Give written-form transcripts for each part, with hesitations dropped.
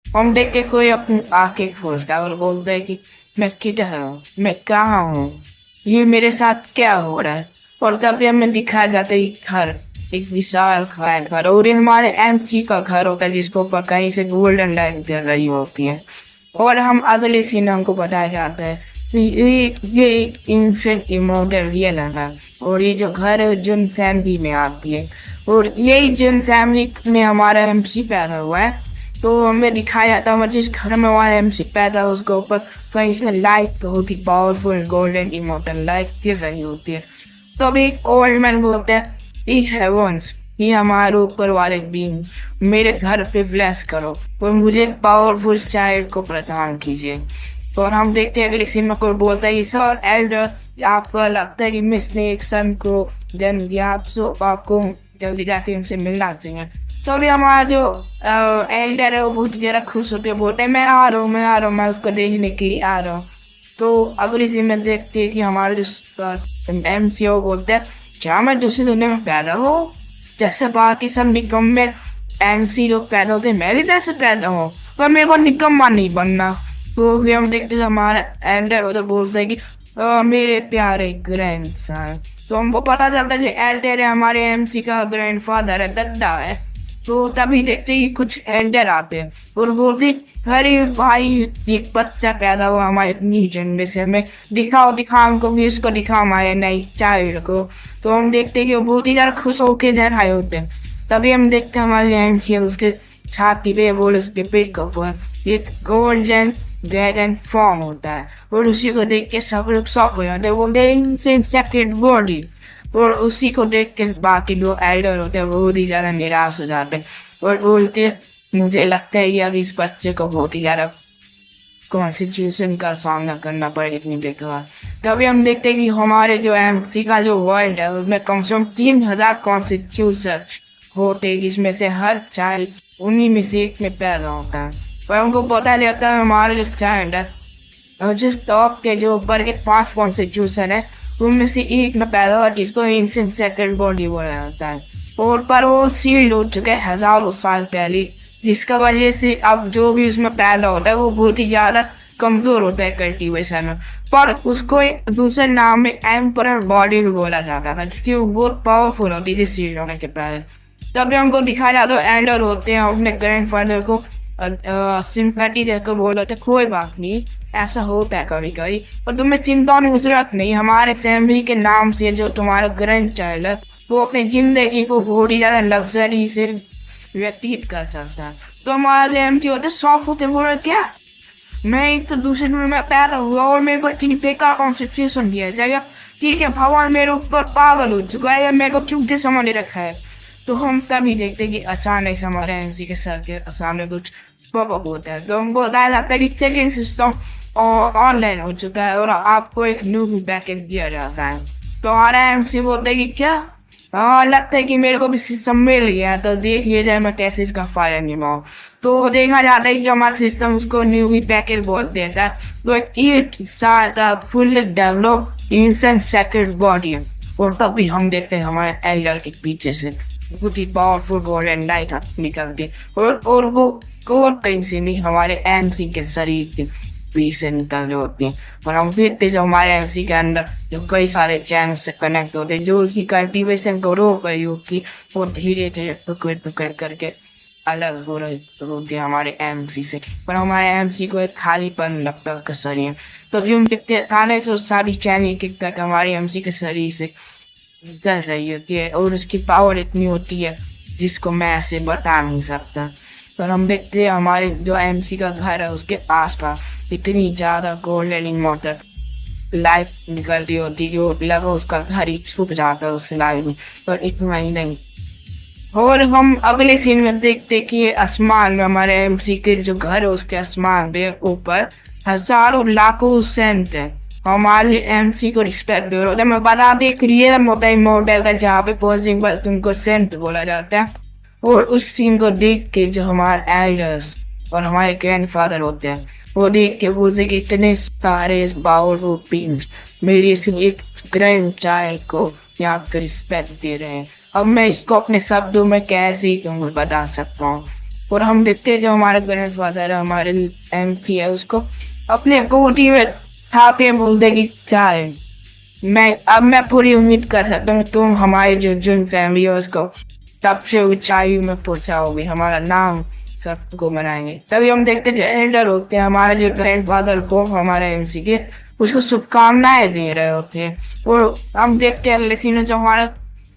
हम देख के कोई अपनी आंखें खोलता है और बोलता है कि मैं किधर हूँ, मैं कहाँ हूँ, ये मेरे साथ क्या हो रहा है। और तभी हमें दिखाया जाता है एक घर, एक विशाल घर और ये हमारे एमसी का घर होता है जिसको ऊपर कहीं से गोल्डन लाइट जल रही होती है। और हम अगले सीन हमको बताया जाता है कि ये एक इंसेंट इमोर्टल रियल है और ये जो घर है जिन फैमिली में आती है और यही जिन फैमिली में हमारा एमसी पैदा हुआ है। तो हमें दिखाया जाता है जिस घर में हमारा एमसी पैदा है उसके ऊपर कहीं से लाइट बहुत ही पावरफुल गोल्डन इमोर्टल लाइट गिर रही होती है। तो अभी ओल्ड मैन बोलते हैं ये हेवंस, ये हमारे ऊपर वाले बींग मेरे घर पे ब्लेस करो और मुझे पावरफुल चाइल्ड को प्रदान कीजिए। और हम देखते हैं अगले सीन में कोई बोलता है सर एल्डर आपको लगता है कि मिसने एक सन को जन्म दिया, आपको जल्दी जाके उनसे मिलना चाहिए। तो अभी हमारा जो एल्डर है वो बहुत ज़्यादा खुश होते बोलते हैं मैं आ रहा हूँ, मैं उसको देखने के लिए आ रहा हूँ। तो अगली सीन में देखते हैं कि हमारे जो एमसीओ बोलते हैं क्या मैं दूसरी दुनिया में पैदा हूँ, जैसे बाकी सब निकम में एमसी लोग पैदा होते मैं भी जैसे पैदा हूँ, पर मेरे को निकम्मा नहीं बनना। तो फिर हम देखते हमारा एल्डर उधर बोलते हैं कि मेरे प्यारे ग्रैंडसन। तो हमको पता चलता है कि एल्डर है हमारे एमसी का ग्रैंडफादर है, दद्दा है। तो तभी देखते ही कुछ एल्डर आते हैं और बोलते अरे भाई एक बच्चा पैदा हुआ हमारे न्यू जनरेशन में, दिखाओ हमको भी उसको दिखाओ हमारे नई चाइल्ड को। तो हम देखते हैं कि वो बहुत ही ज़्यादा खुश होकर इधर आए होते हैं। तभी हम देखते हैं हमारे एमसी उसके छाती पे बोल उसके पेट के ऊपर एक गोल्डन ड्रैगन फॉर्म होता है और उसी को देख के सब लोग शॉक हो जाते हैं, बोलते हैं सेकंड बॉडी। और उसी को देख के बाकी जो एल्डर होते हैं वो बहुत ही ज़्यादा निराश हो जाते हैं और बोलते हैं मुझे लगता है कि अब इस बच्चे को बहुत ही ज़्यादा कॉन्स्टिट्यूशन का सामना करना पड़ेगा इतनी बेकार। तभी हम देखते हैं कि हमारे जो एमसी का जो वर्ल्ड है उसमें कम से कम 3000 कॉन्स्टिट्यूशन होते हैं जिसमें से हर चाइल्ड उन्हीं में से एक में पैदा होता है। पर हमको पता लगता है हमारे जो चाइल्ड है और जिस टॉप के जो ऊपर के 5 कॉन्स्टिट्यूशन है उनमें से एक में पैदा हुआ जिसको इंसेंट सेकंड बॉडी बोला जाता है। और पर वो सील्ड हो चुके हैं हज़ारों साल पहले, जिसका वजह से अब जो भी उसमें पैदा होता है वो बहुत ही ज़्यादा कमज़ोर होता है कल्टीवेशन में। पर उसको एक दूसरे नाम में एम्परर बॉडी बोला जाता था क्योंकि वो बहुत पावरफुल होती थी सील्ड होने के पहले। तभी हमको दिखाया जाता है एल्डर होते हैं अपने ग्रैंडफादर को सिंपैथी देकर बोल रहे थे कोई बात नहीं ऐसा होता है कभी कभी, पर तुम्हें चिंता होने की जरूरत नहीं, हमारे फैमिली के नाम से जो तुम्हारा ग्रैंड चाइल्ड है वो अपनी जिंदगी को बहुत ही ज़्यादा लग्जरी से व्यतीत कर सकता है। तो हमारे एमटी होते शौक होते बोल रहे क्या मैं एक तो दूसरे रूम में पैदा हुआ और मेरे को इतनी बेकार कॉन्सेंट्रेशन दिया जाएगा, ठीक है भगवान मेरे ऊपर पागल हो चुका है या मेरे को क्यों समझ रखा है। तो हम तभी देखते कि अचानक से हमारे एमसी के सर के सामने कुछ पॉपअप होता है। तो हमको बताया जाता है कि चेकिंग सिस्टम और ऑनलाइन हो चुका है और आपको एक न्यू पैकेज दिया जाता है। तो हमारा एमसी बोलते हैं कि क्या हाँ लगता है कि मेरे को भी सिस्टम मिल गया, तो देखिए जाए मैं कैसे इसका फायदा निभाऊँ। तो देखा जाता है कि हमारा सिस्टम उसको न्यू पैकेज बोल देता है। तो एक 8 साल का फुल डेवलप इंसेंट सेकंड बॉडी और तभी हम देखते हैं हमारे एल्डर के पीछे से बहुत ही पावरफुल गोल्डन लाइट निकलती और वो कहीं से नहीं हमारे एमसी के शरीर के बीच से निकल रही होती हैं। और हम देखते जो हमारे एमसी के अंदर जो कई सारे चैनल से कनेक्ट होते हैं जो उसकी कल्टीवेशन को रोक रही होती वो धीरे धीरे टुकड़े करके अलग हो रहे होते हैं हमारे एमसी से। पर हमारे एमसी को एक खालीपन लगता है शरीर। तो हम देखते हैं खाने से सारी चैनल किक तक हमारे एमसी के शरीर से चल रही होती है और उसकी पावर इतनी होती है जिसको मैं ऐसे बता नहीं सकता। पर हम देखते हैं हमारे जो एमसी का घर है उसके आसपास इतनी ज़्यादा गोल्डन इमोर्टल लाइफ निकलती होती है जो लगा उसका घर ही छुप जाता है उस लाइफ में। पर इतना ही नहीं, और हम अगले सीन में देखते कि आसमान में हमारे एमसी के जो घर है उसके आसमान पे ऊपर हजारों लाखों सेंट है हमारे एमसी को रिस्पेक्ट दे रहे। मैं बता दें एक रियल मॉडल का जहाँ पे पॉजिंग पर तुमको सेंट बोला जाता है। और उस सीन को देख के जो हमारे एल्डर्स और हमारे ग्रैंडफादर होते हैं वो देख के बोलते कि इतने सारे पावरफुल बीइंग्स मेरी एक ग्रैंड चाइल्ड को यहाँ पे रिस्पेक्ट दे रहे हैं। अब मैं इसको अपने शब्दों में कैसे ही तुमको बता सकता हूँ। और हम देखते हैं जो हमारे ग्रैंडफादर है, हमारे एमसी है, उसको अपने गोदी में था पे बोल दे कि चाय। मैं पूरी उम्मीद कर सकता हूँ तुम हमारी जो फैमिली है उसको सबसे ऊंचाई में पहुंचाओगे, हमारा नाम सबको बनाएंगे। तभी हम देखते जो एल्डर होते हैं हमारे जो ग्रैंडफादर को, हमारे एमसी के, उसको शुभकामनाएं दे रहे होते हैं। और हम देखते हैं लेकिन जो हमारा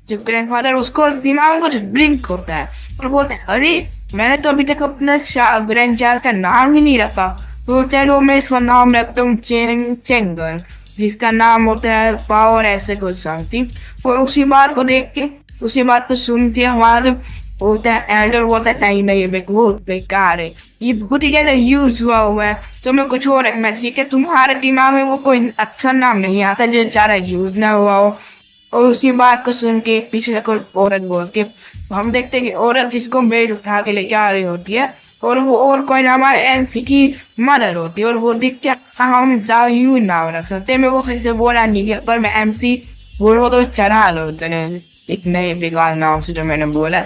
जो ग्रैंडफादर, उसको दिमाग में कुछ ब्लिंक होता है और बोलते हैं अरे मैंने तो अभी तक अपना ग्रैंड चाइल्ड का नाम ही नहीं रखा, तो चलो मैं इसका नाम रखता हूँ चेंगन, जिसका नाम होता है पावर, ऐसे कुछ समथिंग। और उसी बात को देख के, उसी बात को सुन के हमारा होता है एल्डर बोलता है नहीं नहीं बहुत बेकार है, ये बहुत ही ज्यादा यूज हुआ है, तो मैं कुछ और रखना चाहिए कि तुम्हारे दिमाग में वो कोई अच्छा नाम नहीं आता जो ज्यादा यूज ना हुआ हो। और उसी बात को सुन के पीछे कोई औरत बोल के हम देखते हैं कि औरत जिसको बेड उठा के लेके आ रही होती है, और वो और कोई हमारे एमसी की मदर होती है, और वो दिख के हम यू नाम रख सकते मैं वो किसी से बोला नहीं गया, पर मैं एमसी बोलो तो चढ़ा लो एक नए बेकार नाम से जो मैंने बोला।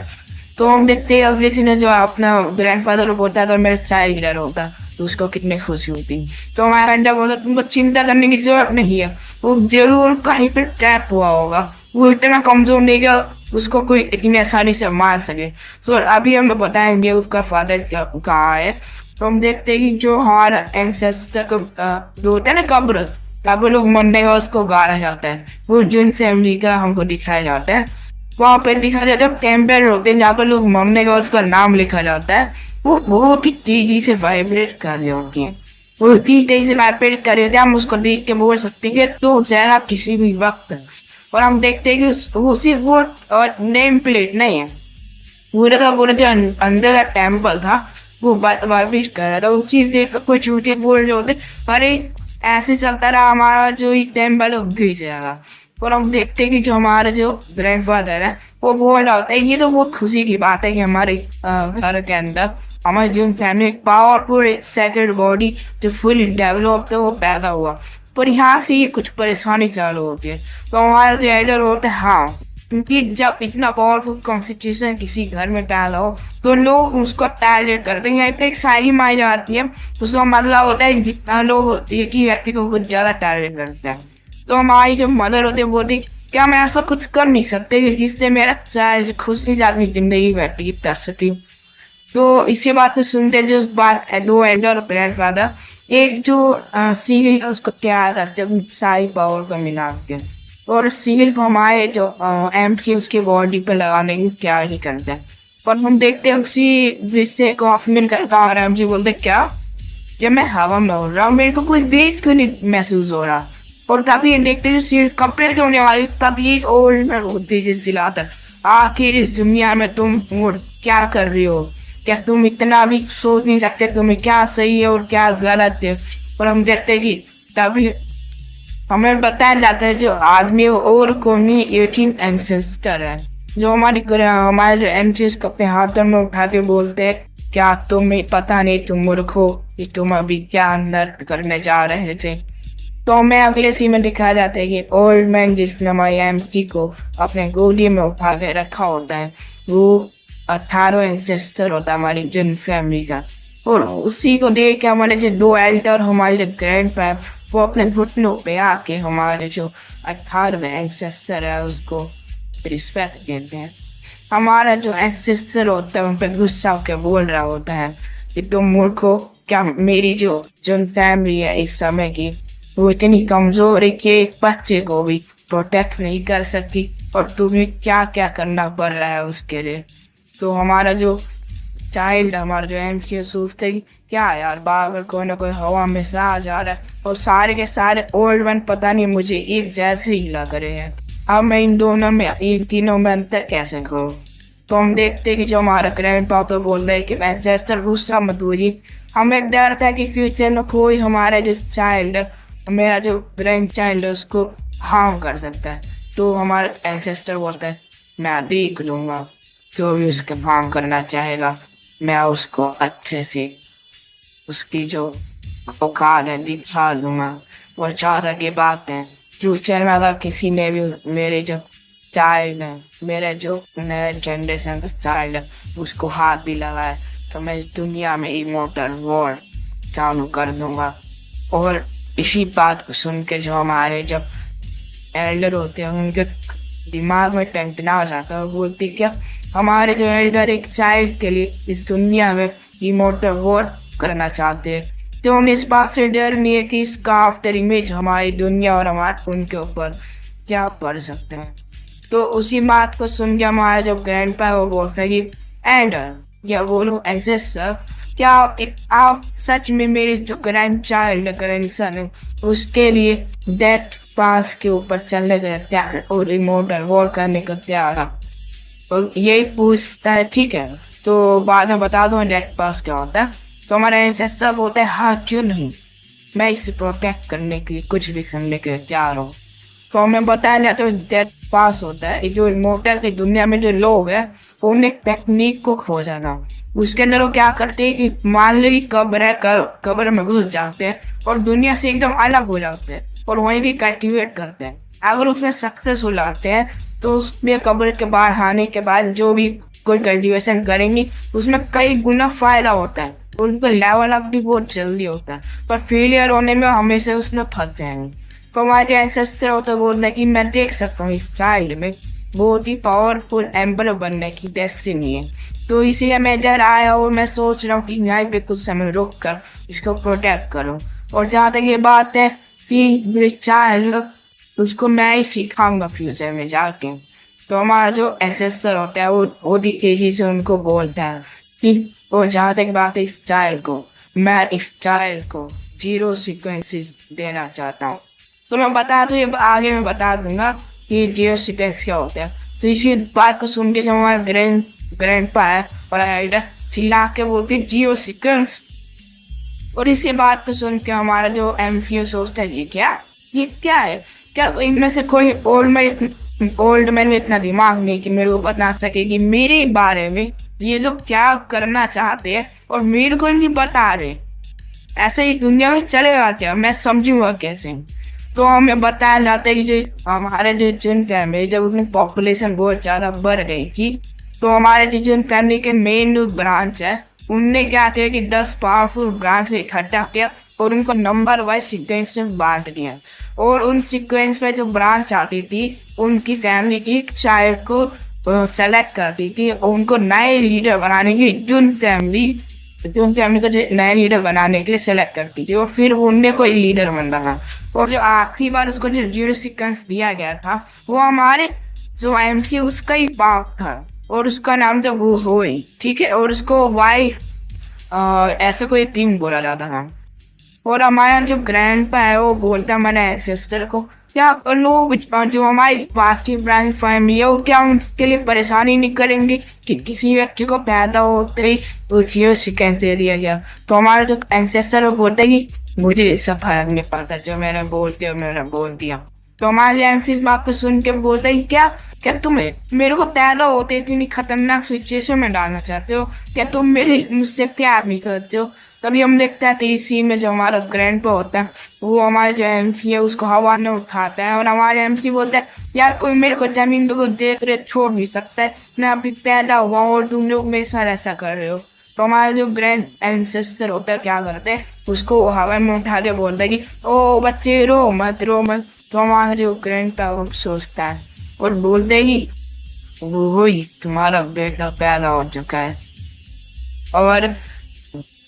तो हम देखते हैं अगले सीन जो अपना ग्रैंडफादर होता है तो मेरा चाइल्ड लीडर होता, तो उसको कितनी खुशी होती। तो हमारा अंडा बोलता तुमको चिंता करने की जरूरत नहीं है, वो जरूर कहीं पे ट्रैप हुआ होगा, वो इतना कमजोर नहीं कि उसको कोई इतनी आसानी से मार सके। तो अभी हम बताएंगे उसका फादर कहाँ है। तो हम देखते हैं कि जो हमारा एंसेस्टर को जो होता है ना कब्र, कब्र लोग मरने का उसको गाड़ा जाता है, वो जिन फैमिली का हमको दिखाया जाता है, वहाँ पर दिखा जाता है टेम्पल होते हैं जहाँ पर लोग मरने का उसका नाम लिखा जाता है, वो बहुत ही तेजी से वाइब्रेट कर रही होती है, वो इतनी तेजी से वाइब्रेट कर रही होती है, हम उसको देख के बोल सकते हैं कि तो जरा किसी भी वक्त। और हम देखते हैं कि वो सिर्फ वो और नेम प्लेट नहीं है, पूरा का पूरा जो अंदर का टेम्पल था वो वाइब्रेट कर रहा था, उसी देख कुछ झूठे बोल रहे होते अरे ऐसे चलता रहा हमारा जो टेम्पल गिर जाएगा। और हम देखते हैं कि जो हमारे जो ग्रैंडफादर है वो बोल रहा होता है ये तो बहुत खुशी की बात है कि हमारे घर के अंदर हमारी जो फैमिली पावरफुल सेक्रेट बॉडी जो फुल डेवलप है वो पैदा हुआ, पर यहाँ से ही कुछ परेशानी चालू होती है। तो हमारे जो एल्डर होते हैं हाँ, क्योंकि जब इतना पावरफुल कॉन्स्टिट्यूशन किसी घर में पैदा हो तो लोग उसको टारगेट करते हैं, यहाँ पे एक शायरी मारी जाती है, उसका मतलब होता है जितना लोग एक ही व्यक्ति को कुछ ज्यादा टारगेट करते हैं। तो हमारी जो मदर होती है बोलती क्या मैं ऐसा कुछ कर नहीं सकते जिससे मेरा चाइल्ड खुशी अपनी जिंदगी व्यतीत कर सके। तो इसी बात को सुनते जो बात दो एल्डर और ग्रैंडफादर, एक जो सील है उसको क्या करते हैं सारी पावर को मिला के, और सील को हमारे जो एम थी उसकी बॉडी पे लगाने की क्या ही करते हैं। पर हम देखते हैं उसी जिससे को ऑफ मिल करता आ रहा है, मुझे बोलते क्या जब मैं हवा में उड़ रहा हूँ मेरे को कोई वेट क्यों नहीं महसूस हो रहा, और तभी देखते हैं सील कंप्लीट होने वाली तभी और मैं तेजी दिलाता आखिर इस दुनिया में तुम और क्या कर रही हो, क्या तुम इतना भी सोच नहीं सकते तुम्हें क्या सही है और क्या गलत है। और हम देखते हैं कि तभी हमें बताया जाता है जो आदमी और कौमी 18 एंसेस्टर है, जो हमारे जो एमसीज को अपने हाथों में उठा के बोलते हैं क्या तुम्हें पता नहीं तुम मूर्ख हो कि तुम अभी क्या अंदर करने जा रहे थे। तो हमें अगले सीन में दिखाया जाता है कि ओल्ड मैन जिसने हमारे एमसी को अपने गोदी में उठा के रखा होता है वो 18 एंसेस्टर होता है हमारी जिन फैमिली का, और उसी को देख के हमारे जो दो एल्डर हमारे जो ग्रैंड पैप वो अपने घुटनों पे आके हमारे जो 18वें एंसेस्टर है उसको रिस्पेक्ट देते हैं। हमारा जो एंसेस्टर होता है उन पर गुस्सा होकर बोल रहा होता है कि तुम मूर्ख हो, क्या मेरी जो फैमिली है इस समय की वो इतनी कमजोर है कि एक बच्चे को भी प्रोटेक्ट नहीं कर सकती, और तुम्हें क्या क्या करना पड़ रहा है उसके लिए। तो हमारा जो चाइल्ड हमारा जो एमसी सोचते कि क्या यार बार कोई ना कोई हवा में सा आ जा रहा है, और सारे के सारे ओल्ड मैन पता नहीं मुझे एक जैसे ही लग रहे हैं, अब मैं इन दोनों में इन तीनों में अंतर कैसे करूँ। तो हम देखते हैं कि जो हमारा ग्रैंड पापा बोल रहे हैं कि मैं जैसा गुस्सा मत होइए, हमें डर था कि फ्यूचर में कोई हमारा जो चाइल्ड है मेरा जो ग्रैंड चाइल्ड है उसको हार्म कर सकता है। तो हमारा एंसेस्टर बोलता है मैं देख लूँगा जो भी उसके हार्म करना चाहेगा, मैं उसको अच्छे से उसकी जो औकात है दिखा दूंगा। और चाहता की बात है फ्यूचर में अगर किसी ने भी मेरे जो चाइल्ड है, मेरे जो नए जनरेशन का चाइल्ड है उसको हाथ भी लगाए तो मैं इस दुनिया में इमोर्टल वॉर चालू कर दूंगा। और इसी बात को सुन के जो हमारे जब एल्डर होते हैं उनके दिमाग में टंटना हो जाता है, बोलते क्या हमारे जो एल्डर एक चाइल्ड के लिए इस दुनिया में इमोर्टल वॉर करना चाहते हैं, तो हम इस बात से डर नहीं है कि इसका आफ्टर इमेज हमारी दुनिया और हमारे उनके ऊपर क्या पड़ सकते हैं। तो उसी बात को सुन के हमारे जो ग्रैंडपा है वो बोलते हैं कि एल्डर या बोलो एंसेस्टर, क्या आप सच में मेरे जो ग्रैंड चाइल्ड ग्रैंडसन है उसके लिए डेथ पास के ऊपर चलने का तैयार और इमोर्टल वॉर करने का तैयार है? और यही पूछता है, ठीक है तो बाद में बता दो डेथ पास क्या होता है। तो हमारा एंसेस्टर बोलता है हाँ क्यों नहीं, मैं इसे प्रोटेक्ट करने के लिए कुछ भी करने के लिए तैयार हूँ। तो हमें बताया जाता है डेथ पास होता है जो इमोर्टल की दुनिया में जो लोग हैं उन्हें टेक्निक को खो जाना। उसके अंदर वो क्या करते हैं कि मान ली कब्र है, कब्र में घुस जाते हैं और दुनिया से एकदम अलग हो जाते हैं और वहीं भी कल्टिवेट करते हैं। अगर उसमें सक्सेसफुल आते हैं तो उसमें कब्र के बाहर आने के बाद जो भी कोई कल्टिवेशन करेंगे उसमें कई गुना फायदा होता है, उनको लेवल अप भी बहुत जल्दी होता है। पर फेलियर होने में हमेशा उसमें फंस जाएंगे। तो हमारे एंसेस्टर होता है बोलते हैं कि मैं देख सकता हूँ इस चाइल्ड में बहुत ही पावरफुल एम्पर बनने की डेस्टिनी है, तो इसीलिए मैं इधर आया और मैं सोच रहा हूँ कि यहाँ पे कुछ समय रुक कर इसको प्रोटेक्ट करूँ। और जहाँ तक ये बात है कि चाइल्ड उसको मैं ही सिखाऊंगा फ्यूचर में जाके। तो हमारा जो एंसेस्टर होता है वो बहुत ही तेजी से उनको बोलता है कि और जहाँ तक बात है इस चाइल्ड को, मैं इस चाइल्ड को 0 सीक्वेंसेस देना चाहता हूँ। तो मैं ये आगे मैं बता दूंगा कि 0 सीक्वेंस क्या होता है। तो इसी बात को सुन के जो हमारा ग्रैंडपा है और एल्डर चिल्ला के बोलते 0 सीक्वेंस। और इसी बात को सुन के हमारा जो एमसीयू सोचता है ये क्या है, क्या इनमें से कोई ओल्ड मैन में इतना दिमाग नहीं कि मेरे को बता सके कि मेरे बारे में ये लोग क्या करना चाहते हैं और मेरे को नहीं बता रहे। ऐसे ही दुनिया में चलेगा क्या, मैं समझूंगा कैसे। तो हमें बताया जाता है कि जो हमारे जो जिन फैमिली जब उसमें पॉपुलेशन बहुत ज़्यादा बढ़ गई थी तो हमारे जो जिन फैमिली के मेन जो ब्रांच है उनने क्या किया कि 10 पावरफुल ब्रांच इकट्ठा किया और उनको नंबर वाइज सीक्वेंस में बांट दिया। और उन सीक्वेंस में जो ब्रांच आती थी उनकी फैमिली की चाइल्ड को सेलेक्ट करती थी और उनको नए लीडर बनाने की जुन फैमिली को नए लीडर बनाने के लिए सेलेक्ट करती थी और फिर उनने कोई लीडर बन रहा। और जो आखिरी बार उसको जो 0 सीक्वेंस दिया गया था वो हमारे जो एमसी उसका ही पार्ट था और उसका नाम था वो होई, ठीक है। और उसको वाई ऐसा कोई टीम बोला जाता था। और हमारा जो ग्रैंडपा है वो बोलता है हमारे सिस्टर को क्या लोग जो हमारी पास की ब्रांच फैमिली है वो क्या उसके लिए परेशानी नहीं करेंगे कि किसी व्यक्ति को पैदा होते ही वो 0 सीक्वेंस दे दिया गया। तो हमारा जो एंसेस्टर वो बोलता है कि मुझे इससे फर्क नहीं पड़ता, जो मैंने बोल दिया। तो हमारे एमसी बात को सुन के बोलता है क्या तुम्हें मेरे को पैदा होते इतनी खतरनाक सिचुएशन में डालना चाहते हो, क्या तुम मुझसे प्यार नहीं करते हो। तभी हम देखते हैं कि सीन में जो हमारा ग्रैंडपा होता है वो हमारे जो एमसी है उसको हवा में उठाता है और हमारे एमसी बोलता है यार कोई मेरे को जमीन को देख रहे छोड़ नहीं सकता है, मैं अभी पैदा हुआ और तुम लोग मेरे साथ ऐसा कर रहे हो। तो हमारे जो ग्रैंड एंसेस्टर होता है क्या करते हैं उसको हवा में उठा के बोलता है कि ओ बच्चे रो मत। तो हमारा जो ग्रैंडपा वो सोचता है और बोलते हैं कि वो ही तुम्हारा बेटा पैदा हो चुका है और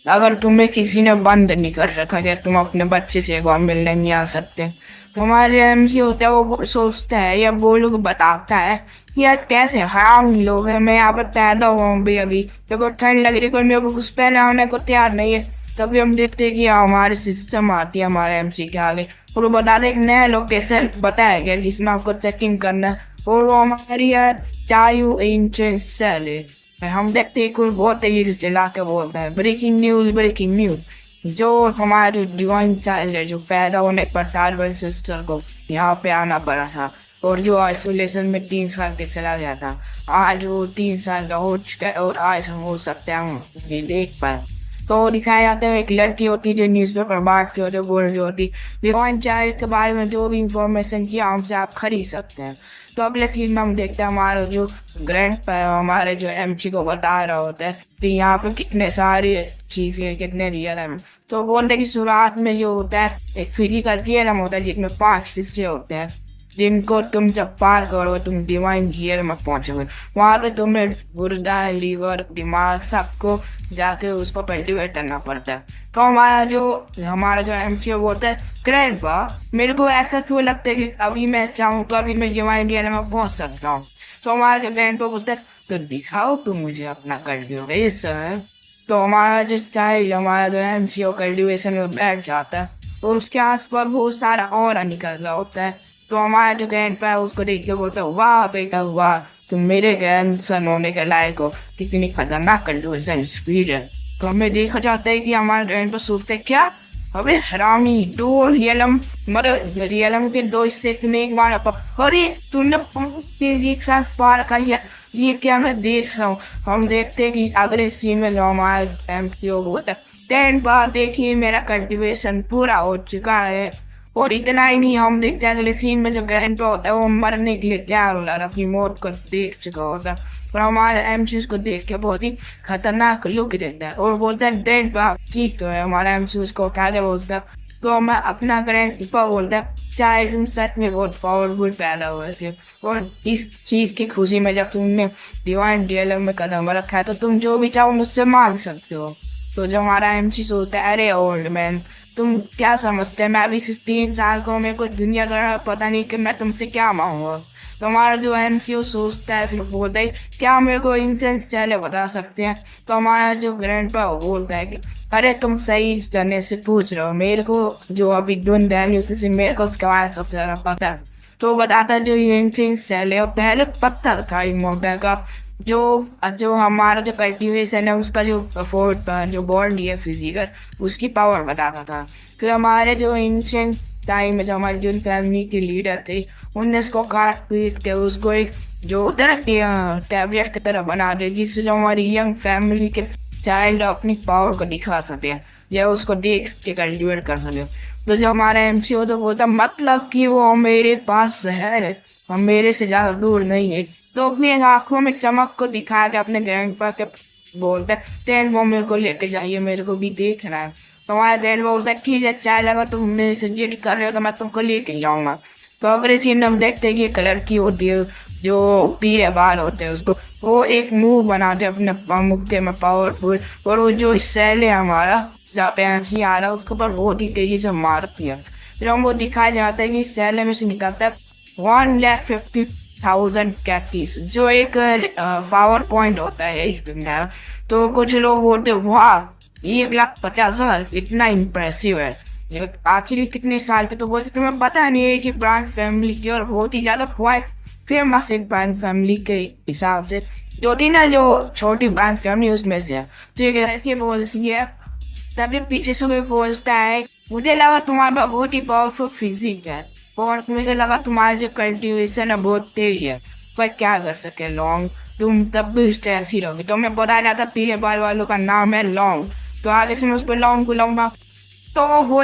अगर तुम्हें किसी ने बंद नहीं कर रखा है तुम अपने बच्चे से एक बार मिलने नहीं आ सकते। तो हमारे एमसी होता है वो सोचता है या वो लोग बताता है कि यार कैसे हराम लोग हैं, मैं यहाँ पर पैदा हुआ हूँ भी अभी देखो ठंड लग रही मेरे को कुछ पहले होने को तैयार नहीं है। तभी हम देखते हैं कि हमारे सिस्टम आती है हमारे एमसी के आगे और वो बता दें एक नया लोकेशन बताया गया जिसमें आपको चेकिंग करना है और वो हमारी चायू एंशिएंट सेल है। हम देखते हैं कोई बहुत तेजी से चला के बोलता है ब्रेकिंग न्यूज जो हमारे डिवाइन चाइल्ड है जो पैदा होने पर टार्बन सिस्टर को यहाँ पे आना पड़ा था और जो आइसोलेशन में 3 साल के चला गया था, आज वो 3 साल का हो चुका है और आज हम हो सकते हैं हम ये देख पाए। तो दिखाया जाता है एक लड़की होती है जो न्यूज़पेपर बांटती होती है बोल रही होती डिवाइन चाइल्ड के बारे में जो भी इंफॉर्मेशन किया हमसे आप खरीद सकते हैं। तो अगले सीन में हम देखते हैं हमारे जो ग्रैंड हमारे जो एमसी को बता रहा होता है कि यहाँ पे कितने सारी चीजें कितने रियल है। तो बोलते हैं कि शुरुआत में जो होता है एक फिजिकल रियलम होता है जिसमें 5 हिस्से होते हैं जिनको तुम जब पार करो तुम डिवाइन गियर में पहुंचोगे। वहां पे तुम्हें गुर्दा लीवर दिमाग सबको जाके उसको कल्टिवेट करना पड़ता है। तो हमारा जो एमसीओ बोलता है ग्रैंडपा मेरे को ऐसा क्यों लगता है कि अभी मैं चाहूँ तो अभी मैं डिवाइन गियर में पहुंच सकता हूँ। तो हमारा जो ग्रैंडपा बोलता है तो दिखाओ तुम मुझे अपना कल्टिवेशन। तो हमारा जो स्टाइल हमारा जो एमसीओ कल्टिवेशन में बैठ जाता है तो उसके आसपास बहुत सारा और निकल रहा होता है। तो हमारा जो ग्रैंडपा है उसको देख के बोलता है वाह बेटा वाह तुम मेरे ग्रैंडसन होने के लायक हो, कितनी खतरनाक कल्टिवेशन स्पीड है। तो हमें देखा जाता है कि हमारे ग्रैंडपा सोचते हैं क्या अबे हरामी 2 रियलम मतलब रियलम के 2 हिस्से तुमने एक बार अरे तुमने एक साथ पार कर लिया, ये क्या मैं देख रहा हूँ। हम देखते हैं कि अगले सीन में जो हमारा एमसीओ होता है 10 बार देखिए मेरा कल्टिवेशन पूरा हो चुका है। और इतना ही नहीं हम देखते हैं अगले सीन में जो ग्रैंडपा होता है वो मरने के लिए तैयार हो रहा है, अपनी मौत को देख चुका होता है और हमारे एमसी को देख के बहुत ही खतरनाक लुक देता है और बोलता है ग्रैंडपा ठीक तो है। हमारा एमसी उसको क्या बोलता है तो मैं अपना ग्रैंडपा बोलता है चाहे तुम सच में बहुत पावरफुल पैदा हुए थे और इस चीज की खुशी में जब तुमने डिवाइन डीएलएम में कदम रखा है तो तुम जो भी चाहो मुझसे मांग सकते हो। तो जो हमारा एमसी सोचता है अरे ओल्ड मैन तुम क्या समझते हैं मैं अभी सिर्फ 3 साल को मेरे को दुनिया का पता नहीं कि मैं तुमसे क्या मांगूंगा। तो हमारा जो एमसीओ सोचता है फिर बोलता है क्या मेरे को इंसेंस चले बता सकते हैं। तो हमारा जो ग्रैंडपा बोलता है कि अरे तुम सही करने से पूछ रहे हो, मेरे को जो अभी ढूंढ है मेरे को उसके बारे में सबसे ज्यादा पता है। तो बताता जो इंसेंस चले और पहले पत्थर था इमोर्टल का जो हमारा जो कल्टिवेशन है उसका जो फोर्थ जो बॉडी है फिजिकल उसकी पावर बताता था। फिर हमारे जो एंशिएंट टाइम में जो हमारी जो फैमिली के लीडर थे उनने उसको काट पीट के उसको एक जो टैबलेट की तरह बना दे जिससे जो हमारी यंग फैमिली के चाइल्ड अपनी पावर को दिखा सके या उसको देख के कल्टिवेट कर सके। तो जो हमारा एमसीओ तो बोलता मतलब कि वो मेरे पास शहर है और मेरे से ज्यादा दूर नहीं है। तो अपनी आंखों में चमक को दिखा के अपने ग्रैंडपा के बोलते हैं वो मेरे को लेके जाइए मेरे को भी देखना है। तो हमारा ग्रैंडपा बोलता है ठीक है चाहे लगा तुम मेरे से जिद कर रहे हो तो मैं तुमको लेके जाऊंगा। तो अगले सीन हम देखते हैं कि कलर की होती है जो पीले बाल होते हैं उसको वो एक मुंह बनाते हैं अपने मुक्के में पावरफुल और वो जो सेल है हमारा जहाँ पे एमसी आ रहा है उसके ऊपर बहुत ही तेजी से मारती है। फिर हमको दिखाया जाता है कि सेल में से निकलता है 1,50,000 कैक्टिस जो एक पावर पॉइंट होता है इस दुनिया में। तो कुछ लोग बोलते वाह 1,50,000 इतना इम्प्रेसिव है। आखिर कितने साल के तो बोलते तुम्हें पता नहीं है कि ब्रांड फैमिली की और बहुत ही ज्यादा फेमस एक ब्रांड फैमिली के हिसाब से जो थी ना जो छोटी ब्रांड फैमिली उसमें से ठीक है बोलती है। तभी पीछे से भी बोलता है मुझे लगा तुम्हारा बहुत ही पावरफुल फिजिक है और मुझे लगा तुम्हारी जो कल्टिवेशन है बहुत तेज है पर क्या कर सके लॉन्ग तुम तब भी ऐसी रहोगी। तो मैं बताया जाता पीले बाल वालों का नाम है लॉन्ग तो आगे से मैं उस पर लॉन्ग बुलाऊंगा तो वो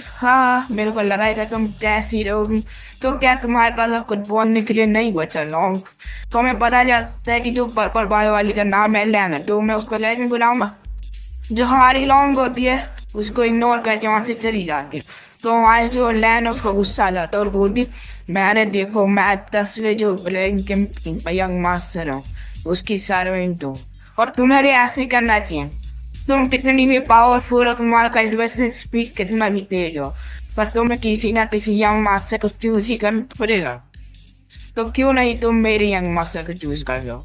हाँ मेरे को लगा था तुम कैसी रहोगी तो क्या तुम्हारे पास कुछ बोलने के लिए नहीं बचा लॉन्ग। तो हमें पता चलता है कि जो पर्पल बाल वाली का नाम है लैन तो मैं उसको लैन बुलाऊंगा। जो हमारी लॉन्ग होती है उसको इग्नोर करके वहाँ से चली जाती। तो हमारे जो लैन उसको गुस्सा आ जाता है और बोलती मैंने देखो मैं 10वें जो के यंग मास्टर हूँ उसकी सर्वेंट हूँ और तुम्हें ऐसे करना चाहिए। तुम कितनी भी पावरफुल हो तुम्हारा कल्टिवेशन स्पीड कितना भी तेज हो पर तुम्हें किसी ना किसी यंग मास्टर को चूज ही करना पड़ेगा। तो क्यों नहीं तुम मेरे यंग मास्टर को चूज कर लो।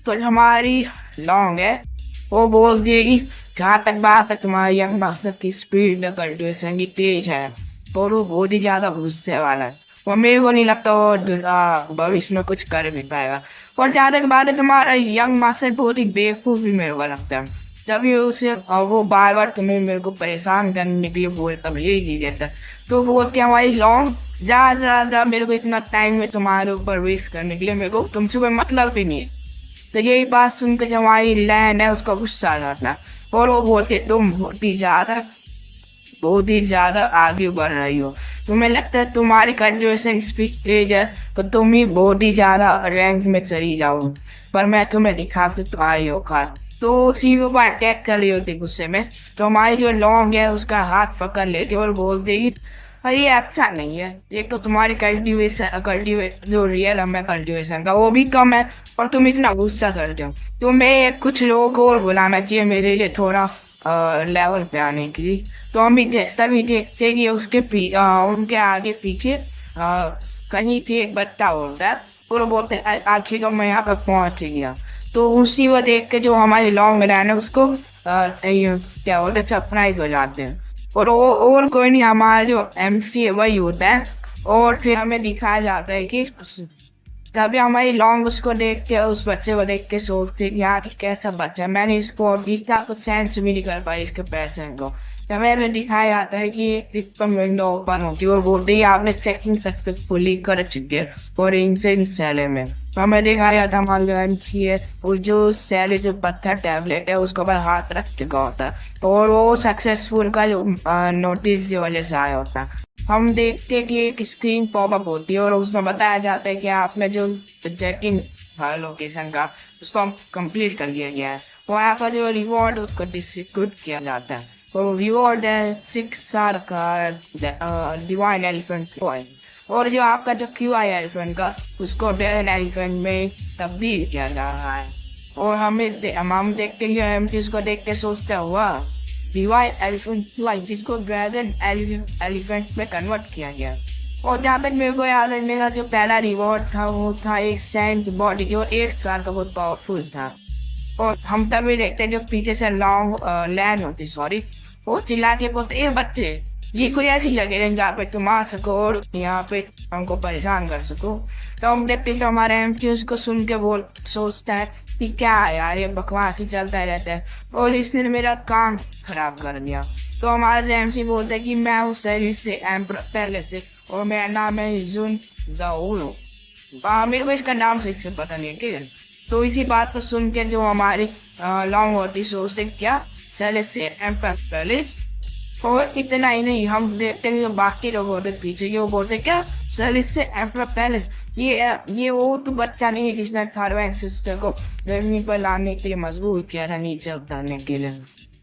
तो हमारी लॉन्ग है वो बोल देगी जहाँ तक बात है तुम्हारे यंग मास्टर की स्पीड कल्टिवेशन की तेज है और वो बहुत ही ज्यादा गुस्से वाला है और मेरे को नहीं लगता वो भविष्य में कुछ कर भी पाएगा। और जहाँ तक बात है तुम्हारा यंग मास्टर बहुत ही बेवकूफ भी मेरे को लगता है जब भी उसे वो बार बार तुम्हें मेरे को परेशान करने के लिए बोलता यही नहीं देता। तो वो बोलते हमारी लॉन्ग ज़्यादा मेरे को इतना टाइम है तुम्हारे ऊपर वेस्ट करने के लिए मेरे को तुमसे कोई मतलब भी नहीं है। तो यही बात सुनकर जो हमारी लैंड है उसका गुस्सा आ जाता है और वो बोलते तुम बहुत ही ज़्यादा आगे बढ़ रही हो तुम्हें लगता है तुम्हारी कंजूएशन स्पीच तेज है तो तुम ही बहुत ही ज्यादा रैंक में चली जाओ, पर मैं तुम्हें दिखा तो तुम्हारी औकात। तो उसी के ऊपर अटैक कर रही होती गुस्से में, तो हमारी जो लॉन्ग है उसका हाथ पकड़ लेती और बोल देगी अरे ये अच्छा नहीं है, एक तो तुम्हारी कल्टीवेशन जो रियल है कल्टीवेशन का वो भी कम है, और तुम इतना गुस्सा करते हो। तुम्हें कुछ लोगों को और बुलाना चाहिए मेरे लिए थोड़ा लेवल पे आने के लिए। तो हम भी तभी देखते कि उनके आगे पीछे कहीं पे एक बच्चा होता है, और वो बोलते आखिर को मैं यहाँ पर पहुंच गया। तो उसी को देख के जो हमारे लॉन्ग मैन है उसको क्या बोलते सरप्राइज हो जाते हैं, और कोई नहीं हमारा जो MC है वही होता है। और फिर हमें दिखाया जाता है कि तभी हमारी लॉन्ग उसको देख के उस बच्चे को देख के सोचते कि यार कैसा बच्चा है, मैंने इसको अभी तक कुछ सेंस भी नहीं कर पाई इसके पैसे को। हमें दिखाया जाता है कि इसका विंडो ओपन होती है और बोलती है आपने चेकिंग सक्सेसफुली कर चुके हैं और इनसे सैले में। तो हमें दिखाया जाता हमारे MC है वो जो सैले जो पत्थर टैबलेट है उसके ऊपर हाथ रख चुका होता है और वो सक्सेसफुल का जो नोटिस की वजह से आया होता है। हम देखते हैं कि एक स्क्रीन पॉपअप होती है और उसमें बताया जाता है कि आपने जो चेकिंग लोकेशन का उसको हम कंप्लीट कर लिया गया है, वहाँ का जो रिवॉर्ड उसको डिस्ट्रीब्यूट किया जाता है। तो रिवॉर्ड है 6 स्टार का डिवाइन एलिफेंट पॉइंट, और जो आपका जो QI एलिफेंट का उसको डेन एलिफेंट में तब्दील किया जा रहा है। और हम देखते हैं हम इसको देख के सोचते हुआ डिवाइन एलिफेंट QI जिसको ड्रैगन एलिफेंट में कन्वर्ट किया गया। और जहाँ तक मेरे को याद है मेरा जो पहला रिवॉर्ड था वो था एक सैंड बॉडी जो 8 स्टार का बहुत पावरफुल था। और हम तभी देखते हैं जो पीछे से लॉन्ग लैंड होती सॉरी वो चिल्ला के बोलते ये बच्चे ये कोई ऐसी जगह है जहाँ पे तुम आ सको और यहाँ पे हमको परेशान कर सको। तो हम देखते हैं हमारे MC उसको सुन के बोल सोचता है कि क्या है यार ये बकवास ही चलता रहता है और इसने मेरा काम खराब कर दिया। तो हमारा जो MC बोलता है कि मैं हूँ सर्विस से पहले से और मेरा नाम है जुन जाओलो। मेरे को इसका नाम सही से पता नहीं है ठीक है। तो इसी बात को सुन के जो हमारी लॉन्ग होती सोचते क्या चले से पैलेस। और इतना ही नहीं हम देखते हैं जो बाकी लोग होते पीछे वो बोलते क्या चल इससे एम्पर पैलेस ये वो तो बच्चा नहीं है जिसने थारवा सिस्टर को जमीन पर लाने के लिए मजबूर किया था नीचे उतारने के लिए।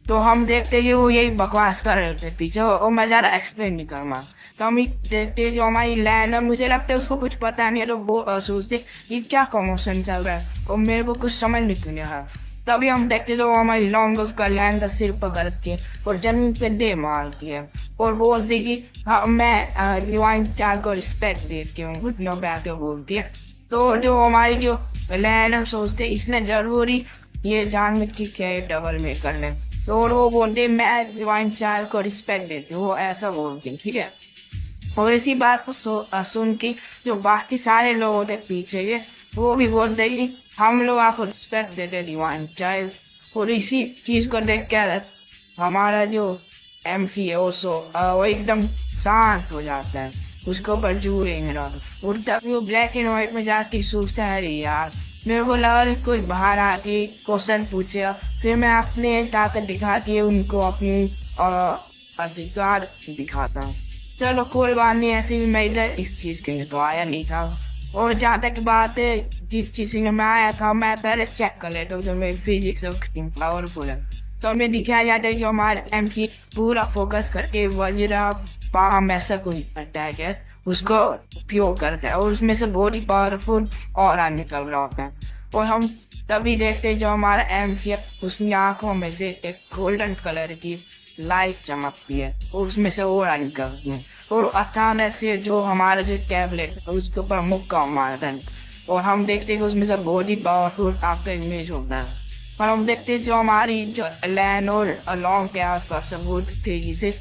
तो हम देखते हैं वो यही बकवास कर रहे थे पीछे और मैं ज़्यादा एक्सप्लेन नहीं करूँगा। तो हम देखते जो हमारी लैंड है मुझे लगता है उसको कुछ पता नहीं है तो वो सोचते ये क्या प्रमोशन चल रहा है और मेरे को कुछ समझ नहीं रहा। तभी हम देखते तो हमारी लॉन्ग उसका लैंड का सिर पकड़ती है और जमीन पे दे मारती है और बोलती कि हाँ मैं डिवाइन चार्ज को रिस्पेक्ट देती हूँ घुटनों पे आके बोलती है। तो जो हमारी जो लैंड है सोचते इसने जरूरी ये जानने की क्या डबल में करने। तो वो बोलते मैं डिवाइन चार्ज को रिस्पेक्ट देती हूँ वो ऐसा बोलती ठीक है। और इसी बात को सुन के जो बाकी सारे लोग होते पीछे के वो भी बोलते कि हम लोग आपको रिस्पेक्ट देते डिवाइन चाइल्ड। और इसी चीज को देख कर हमारा जो MC है वो एकदम शांत हो जाता है उसके ऊपर जूरे मेरा और तभी वो ब्लैक एंड व्हाइट में जाके सोचता है यार मेरे को लगा कोई बाहर आके क्वेश्चन पूछेगा फिर मैं अपने ताकत दिखा के उनको अपनी अधिकार दिखाता हूँ। चलो कोई बात नहीं ऐसे भी मैं इधर इस चीज के लिए तो आया नहीं था। और जहाँ तक बात है जिस चीज में मैं आया था मैं पहले चेक कर लेता हूँ जो मेरी फिजिक्स और पावरफुल है। तो हमें दिखाया जाता है कि हमारा MC पूरा फोकस करके वजीरा पाम ऐसा कोई अटैक है उसको उपयोग करता है और उसमें से बहुत ही पावरफुल और निकल रहा होता है। और हम तभी देखते हैं जो हमारा MC है उसकी आंखों में से एक गोल्डन कलर की लाइट चमकती है और उसमें से और निकलती है और अचानक से जो हमारा जो टैबलेट है उसके ऊपर मुक्का मारता है और हम देखते हैं कि उसमें से बहुत ही पावरफुल आपका इमेज होता है। और हम देखते हैं जो हमारी जो लैंड और लॉन्ग के आसपास बहुत तेजी से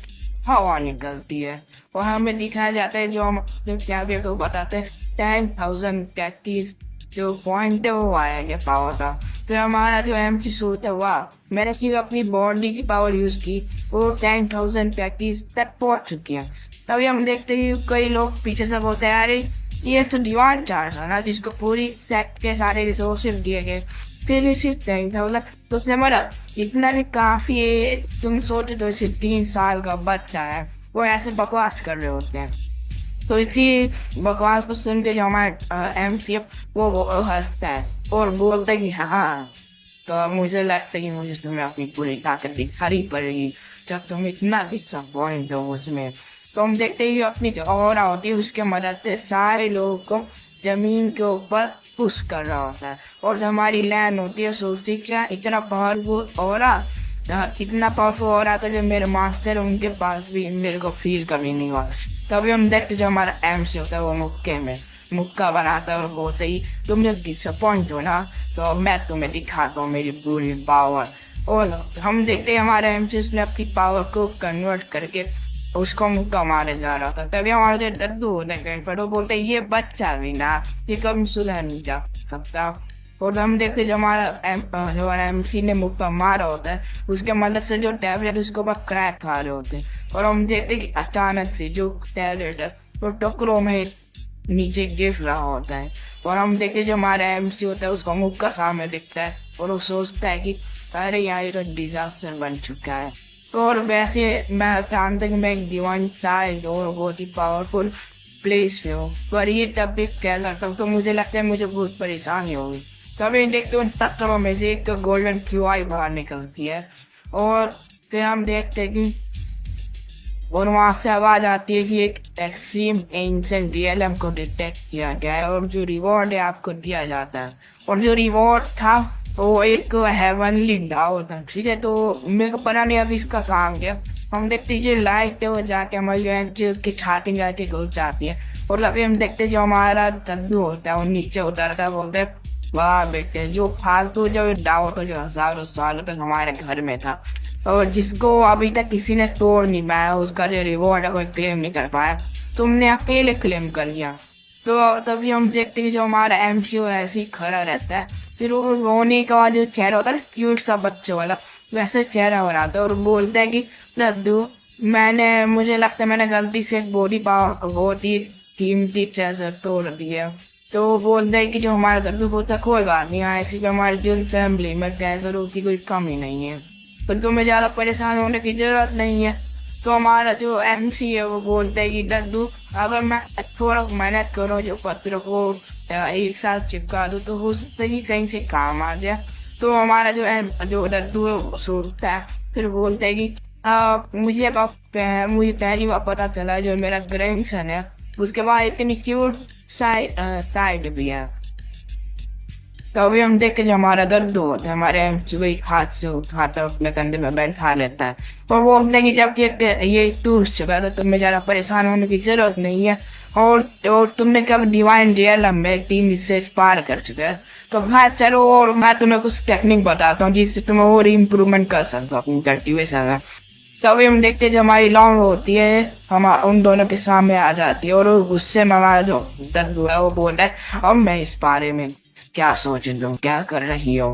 हवा निकलती है और हमें दिखाया जाता है जो हम जो टैबलेट को बताते हैं 10,000 प्रैक्टिस जो पॉइंट है वो आया है पावर का। फिर हमारा जो MC सोचता है वाह मैंने सिर्फ अपनी बॉडी की पावर यूज की वो 10,000 प्रैक्टिस तक पहुंच चुकी है। तभी हम देखते हैं कई लोग पीछे से बोलते हैं अरे ये तो डिवाइन चार्ज है ना जिसको पूरी सेट के सारे रिसोर्सेज दिए गए फिर भी सिर्फ 10,000 तो समझ इतना भी काफी है। तुम सोचो तो सिर्फ 3 साल का बच्चा है वो ऐसे बकवास कर रहे होते हैं। तो इसी बकवास को सुन के जो हमारा MC वो हंसता है और बोलता है कि हाँ। तो मुझे लगता है कि मुझे तुम्हें अपनी पूरी ताकत दिखानी पड़ेगी जब तुम इतना डिसअपॉइंट हो उसमें। तो हम देखते ही अपनी जो ऑरा होती है उसके मदद से सारे लोगों को जमीन के ऊपर पुश कर रहा होता है। और जो हमारी लैंड होती है सोचती क्या इतना पावरफुल ऑरा, इतना पावरफुल ऑरा तो जो मेरे मास्टर उनके पास भी मेरे को फील कभी नहीं हुआ। तभी हम देखते जो हमारा MC होता है वो मुक्का बनाता है और वो सही तुम जब डिसअपॉइंट हो ना तो मैं तुम्हें दिखाता हूँ मेरी पूरी पावर। और हम देखते हैं हमारे MC ने अपनी पावर को कन्वर्ट करके उसको मुक्का मारे जा रहा था। तभी हमारे दद्दू होते हैं पर वो बोलते ये बच्चा भी ना ये कभी सुलह नहीं जा सकता। और हम देखते जो हमारा MC ने मुक्का मारा होता है उसके मदद से जो टैबलेट उसके ऊपर क्रैक खा रहे होते हैं। और हम देखते कि अचानक से जो टैबलेट है वो टुकड़ों में नीचे गिर रहा होता है। और हम देखते जो हमारा MC होता है उसका मुक्का सामने दिखता है और वो सोचता है कि अरे यार ये तो डिजास्टर बन चुका है। और वैसे मैं जानता कि मैं एक डिवाइन चाइल्ड और बहुत ही पावरफुल प्लेस पे हूँ पर ये तब भी कह सकता हूँ। तो मुझे लगता है मुझे बहुत परेशानी होगी। तभी देखते उन तत्वों में से एक गोल्डन QI बाहर निकलती है और फिर हम देखते हैं कि और वहाँ से आवाज आती है कि एक एक्सट्रीम एंशिएंट रियलम को डिटेक्ट किया गया है और जो रिवॉर्ड है आपको दिया जाता है। और जो रिवॉर्ड था वो एक हेवनली डाउ था, ठीक है। तो मेरे को पता नहीं अभी इसका काम क्या। हम देखते जो लाइट है वो जाके हमारी जो उसकी छाती जाके घुस जाती है। और अभी हम देखते जो हमारा दद्दू होता है वो नीचे उतरता है बोलते हैं वाह बेटे जो फालतू जो डाउ तो जो हजारों सालों तक हमारे घर में था और जिसको अभी तक किसी ने तोड़ नहीं पाया उसका जो रिवॉर्ड है वो क्लेम नहीं कर पाया, तुमने अकेले क्लेम कर लिया। तो तभी हम देखते हैं जो हमारा MC ऐसे ही खड़ा रहता है। फिर वो रोने का जो चेहरा होता है ना क्यूट सा बच्चों वाला वैसे चेहरा बनाता है और बोलता है कि दद्दू मुझे लगता है मैंने गलती से एक बॉडी पावर बहुत ही कीमती ट्रेजर तोड़ दिया। तो वो बोलता है कि जो हमारा दद्दू बोलता है कोई बात नहीं ऐसी कि हमारी जो फैमिली में ट्रेजरों की कोई कमी नहीं है तो तुम्हें ज़्यादा परेशान होने की ज़रूरत नहीं है। तो हमारा जो MC है वो बोलता है कि दद्दू अगर मैं थोड़ा मेहनत करूँ जो पत्रों को एक साथ चिपका दूँ तो हो सकता है कि कहीं से काम आ जाए। तो हमारा जो दद्दू है वो सोचता है फिर बोलता है कि मुझे पहली बार पता चला जो मेरा ग्रैंडसन है उसके बाद इतनी क्यूट साइड भी है। तो अभी हम देख के जो हमारा दद्दू होता है हमारे MC हाथ से उठाता अपने कंधे में बैठा लेता है और वो बोलते हैं कि जब ये टूट चुका है तो तुम्हें ज़्यादा परेशान होने की जरूरत नहीं है और तुमने कब डिवाइन रियलम में 3 स्टेज पार कर चुके हैं तो भाई चलो और मैं तुम्हें कुछ टेक्निक बताता हूँ जिससे तुम और इम्प्रूवमेंट कर सकते हो अपनी कल्टीवेशन में। तभी हम देखते हैं जो हमारी लॉन्ग होती है हम उन दोनों के सामने आ जाती है और गुस्से में हमारा जो दद्दू है वो बोलता है अब मैं इस बारे में क्या सोच दूँ क्या कर रही हो।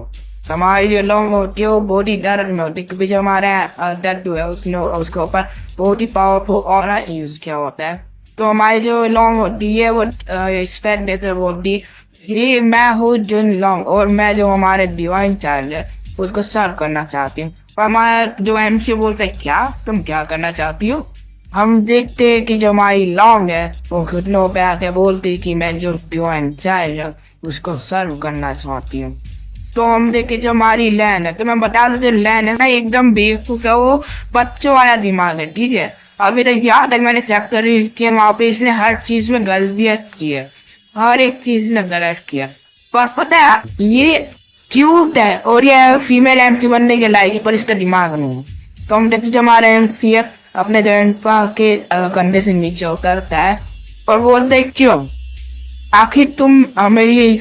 हमारी जो लॉन्ग होती है वो बहुत ही दर्द में होती है क्योंकि जो हमारा दद्दू है उसने उसके ऊपर बहुत ही पावरफुल ऑरा यूज किया होता है। तो हमारी जो लॉन्ग होती है वो स्पेड देते बोलती ये मैं हूँ जुन लॉन्ग और मैं जो हमारे डिवाइन चाइल्ड है उसको सर्व करना चाहती हूँ। और हमारा जो MC बोलता है क्या तुम क्या करना चाहती हो। हम देखते हैं कि जो हमारी लॉन्ग है वो घुटनों पे आके बोलती है कि मैं जो डिवाइन चाइल्ड है उसको सर्व करना चाहती हूँ। तो हम देखे जो हमारी लैन है तो मैं बता दूं जो लैन है ना एकदम बेवकूफ है वो बच्चों वाला दिमाग है, ठीक है। अभी तक यहाँ तक मैंने चेक करी कि वहाँ पे इसने हर चीज में गलतियत की है, हर एक चीज ने गलत किया। पर पता है ये क्यूट है और ये फीमेल MC बनने के लायक है पर इसका दिमाग नहीं है। तो हम देखते जो हमारा MC है अपने ग्रैंडपा के कंधे से नीचे उतरता है और बोलते है क्यों आखिर तुम मेरी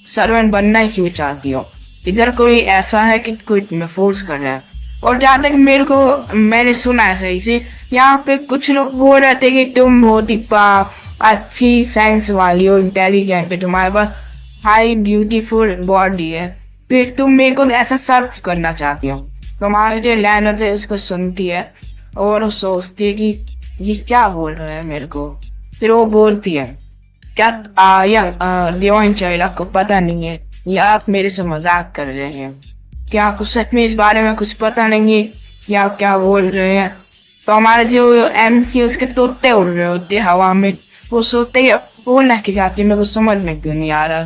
सर्वेंट बनना ही क्यों चाहती हो। इधर कोई ऐसा है कि कोई तुम्हें फोर्स कर रहा है। और जहाँ तक मेरे को मैंने सुना है सही से यहाँ पे कुछ लोग बोल रहे थे कि तुम बहुत ही अच्छी साइंस वाली हो इंटेलिजेंट है तुम्हारे पास हाई ब्यूटीफुल बॉडी है फिर तुम मेरे को ऐसा सर्च करना चाहती हो। तो हमारे जो लैंडर है उसको सुनती है और सोचती है कि ये क्या बोल रहा है मेरे को। फिर वो बोलती है क्या डिवाइन चाइल्ड आपको पता नहीं है या आप मेरे से मजाक कर रहे हैं क्या आपको सच में इस बारे में कुछ पता नहीं है या आप क्या बोल रहे हैं। तो हमारे जो MC उसके तोते उड़ रहे होते हवा में वो सोचते ही बोलना की जाती, मेरे को समझ में क्यों नहीं आ रहा।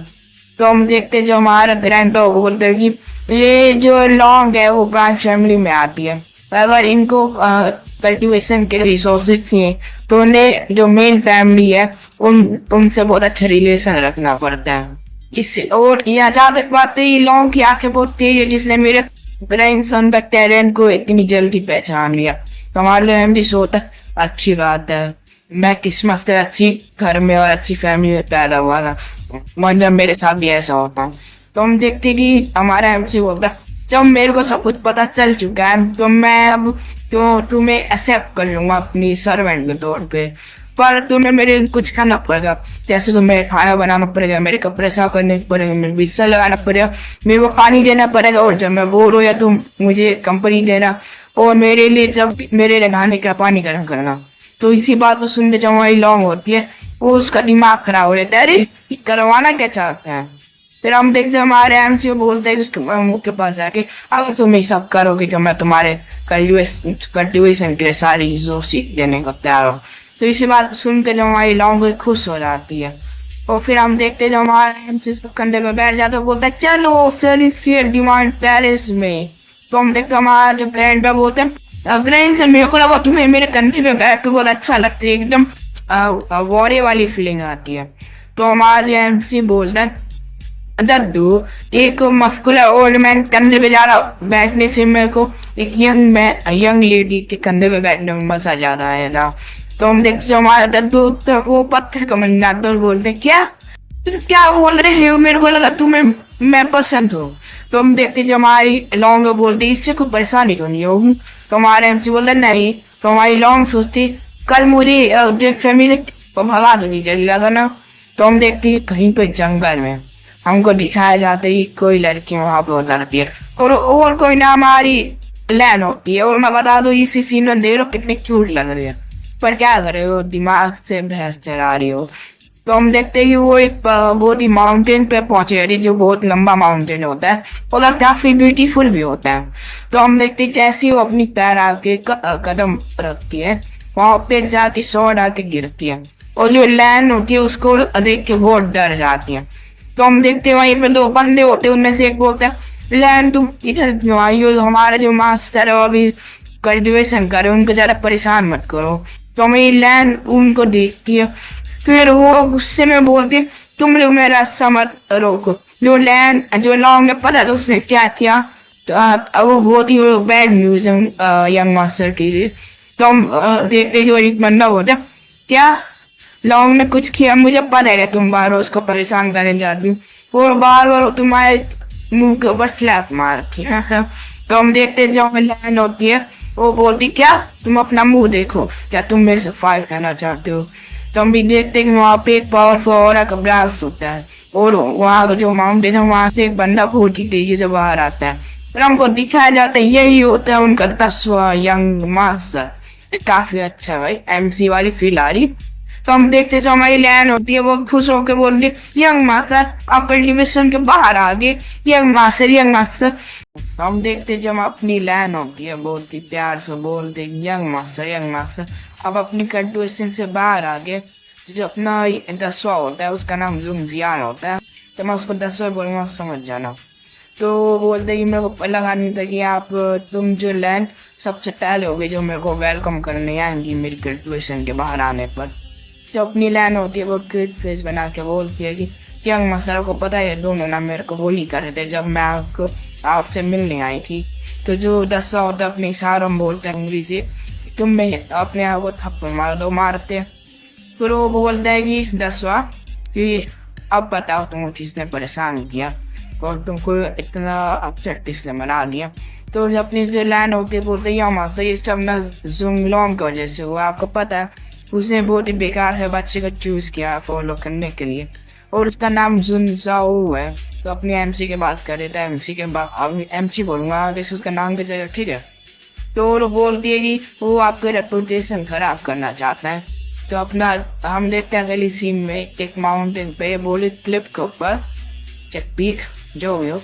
तो हम देखते जो हमारा ग्रैंड डॉग बोलते हैं कि ये जो लॉन्ग है वो ब्रांच फैमिली में आती है, अगर इनको कल्टीवेशन के रिसोर्सेज चाहिए तो उन्हें जो मेन फैमिली है उनसे बहुत अच्छा रिलेशन रखना पड़ता है। इससे और यहाँ जहाँ तक बात है, लॉन्ग की आंखें बहुत तेज है, जिसने मेरे ग्रैंडसन का टैलेंट को इतनी जल्दी पहचान लिया। तो हमारे लिए हम भी सोचा अच्छी बात है, मैं किस्मत से अच्छी घर में और अच्छी फैमिली में पैदा हुआ ना, मतलब मेरे साथ भी ऐसा होता है। तो हम देखते कि हमारा एमसी बोलता जब मेरे को सब कुछ पता चल चुका है तो मैं अब तो तुम्हें एक्सेप्ट कर लूंगा अपनी सर्वेंट के तौर पे, पर तुम्हें मेरे कुछ करना पड़ेगा। जैसे तुम्हें खाना बनाना पड़ेगा, मेरे कपड़े साफ करने पड़ेगा, मेरे बिस्तर लगाना पड़ेगा, मेरे को पानी देना पड़ेगा, और जब मैं बोर हो या तुम मुझे कंपनी देना, और मेरे लिए जब मेरे नहाने का पानी गर्म करना। तो इसी बात को सुनते जब हमारी लॉन्ग होती है वो उसका दिमाग खराब हो जाता है, अरे करवाना क्या चाहते हैं। फिर हम देखते हमारे एमसी बोलते हैं उसके मुंह के पास जाके, अगर तुम ये सब करोगे तो मैं तुम्हारे कल्टिवेशन के सारी रिसोर्स देने को तैयार हूँ। तो इसी बात सुन के जो हमारी लॉन्ग खुश हो जाती है, और फिर हम देखते जो हमारे एमसी कंधे में बैठ जाते बोलता है चलो सेलिस्फियर डिमांड पैलेस में। तो हम देखते हमारा जो फ्रेंड है बोलते हैं अग्रहण से मेरे को लगा तुम्हें मेरे कंधे पे बैठ के बहुत अच्छा लगता है, एकदम वॉरे वाली फीलिंग आती है। तो हमारे एमसी बोलता है दद्दू एक मस्कुलर ओल्ड मैन कंधे पे जा रहा बैठने से मेरे को एक यंग लेडी के कंधे पे बैठने में मजा ज्यादा आएगा। तो हम देखते हमारा दद्दू तो वो पत्थर का मन जाता है, बोलते क्या तुम क्या बोल रहे हो, मेरे को लगा तुम्हें मैं पसंद हूँ। तो हम देखते जो हमारी लॉन्ग बोलती इससे कोई परेशानी तो नहीं होगी। तो हमारे एमसी बोलते नहीं। तो हमारी लॉन्ग सोचती कल मुझे फैमिली को भगा दूंगी जल्दी ना। तो हम देखती कहीं पे जंगल में हमको दिखाया जाता है कोई लड़की वहां पे हो जाती है, और कोई ना हमारी लैन होती है। और मैं बता दो इसी सीन में देख लो कितनी क्यूट लग रही है, पर क्या करे हो दिमाग से भैंस चला रही हो। तो हम देखते हैं कि वो एक बहुत ही माउंटेन पे पहुंचे है, जो बहुत लंबा माउंटेन होता है और काफी ब्यूटीफुल भी होता है। तो हम देखते हैं जैसे वो अपनी पैर आके कदम रखती है वहां पे जाके शॉट आके गिरती है, और जो लैंड होती है उसको देख के बहुत डर जाती है। तो हम देखते हैं वहीं पे दो बंदे होते हैं, उनमें से एक बोलता है लैंड तुम इधर क्यों आई हो, हमारे जो मास्टर है वो अभी कल्टिवेशन करे, उनको ज्यादा परेशान मत करो। तो हमें लैंड उनको देखती है, फिर वो गुस्से में बोलती तुम लोग मेरा रास्ता मत रोको। जो लैंड जो लॉन्ग है पता है उसने क्या किया, तो वो बहुत ही बैड न्यूज है यंग मास्टर के लिए। तो हम देखते जो एक बंदा बोलता क्या लॉन्ग ने कुछ किया, मुझे पता है तुम बार बार उसको परेशान करने जाती हो, बार बार तुम्हारे मुंह के ऊपर स्लैप मारती है। तो हम देखते जो लैंड होती है वो बोलती क्या तुम अपना मुंह देखो, क्या तुम मेरे से फाइट करना चाहते हो। तो हम भी देखते कि वहाँ पे एक पावरफुल ऑरा का ब्लास्ट होता है, और वहाँ जो माउंटेन है वहाँ से एक बंदा बहुत ही तेजी से बाहर आता है, और हमको दिखाया जाता है यही होता है उनका 10वां यंग मास्टर। काफी अच्छा है भाई, एमसी वाली फील आ रही। तो हम देखते जो हमारी लैन होती है वो खुश होकर बोलती यंग मास्टर आप कल्टीवेशन के बाहर आ गए, यंग मास्टर यंग मास्टर। तो हम देखते जब अपनी लैन होती है बोलती प्यार से बोलते यंग मास्टर अब अपनी कल्टीवेशन से बाहर आ गए। जो अपना 10वां होता है उसका नाम जुनजियान होता है, तो मैं उसको 10वां बोलूँगा समझ जाना। तो बोलते कि मेरे को लगा नहीं था कि आप तुम जो लैंड सबसे पहले हो गए जो मेरे को वेलकम करने आएंगी मेरी कल्टीवेशन के बाहर आने पर। जो अपनी लैंड होती है वो क्यूट फेस बना के बोलती है कि यंग मास्टर को पता है दोनों ना मेरे को बोली कर रहे थे जब मैं आपसे मिलने आई थी। तो जो 10वां होता है अपने इशारों में बोलता है अंग्रेजी तुम में अपने आप को थप्पड़ मार दो मारते। फिर वो बोलता है कि 10वां कि अब बताओ तुम किसने परेशान किया और तुमको इतना अपसेट किसने बना दिया। तो अपनी जो लैंड होती है बोलते हैं मास्टर ये सब ना जुंगलोंग की वजह से हुआ, आपको पता है उसने बहुत ही बेकार है बच्चे को चूज किया फॉलो करने के लिए, और उसका नाम जुनजाओ है। तो अपनी एमसी के बात कर रहे थे, एमसी के बाद अब एमसी बोलूंगा जैसे उसका नाम की जगह, ठीक है। तो वो बोलती है कि वो आपके रेपुटेशन खराब करना चाहता है। तो अपना हम देखते हैं अगली सीन में एक माउंटेन पे बोले क्लिप के ऊपर पीक जो भी हो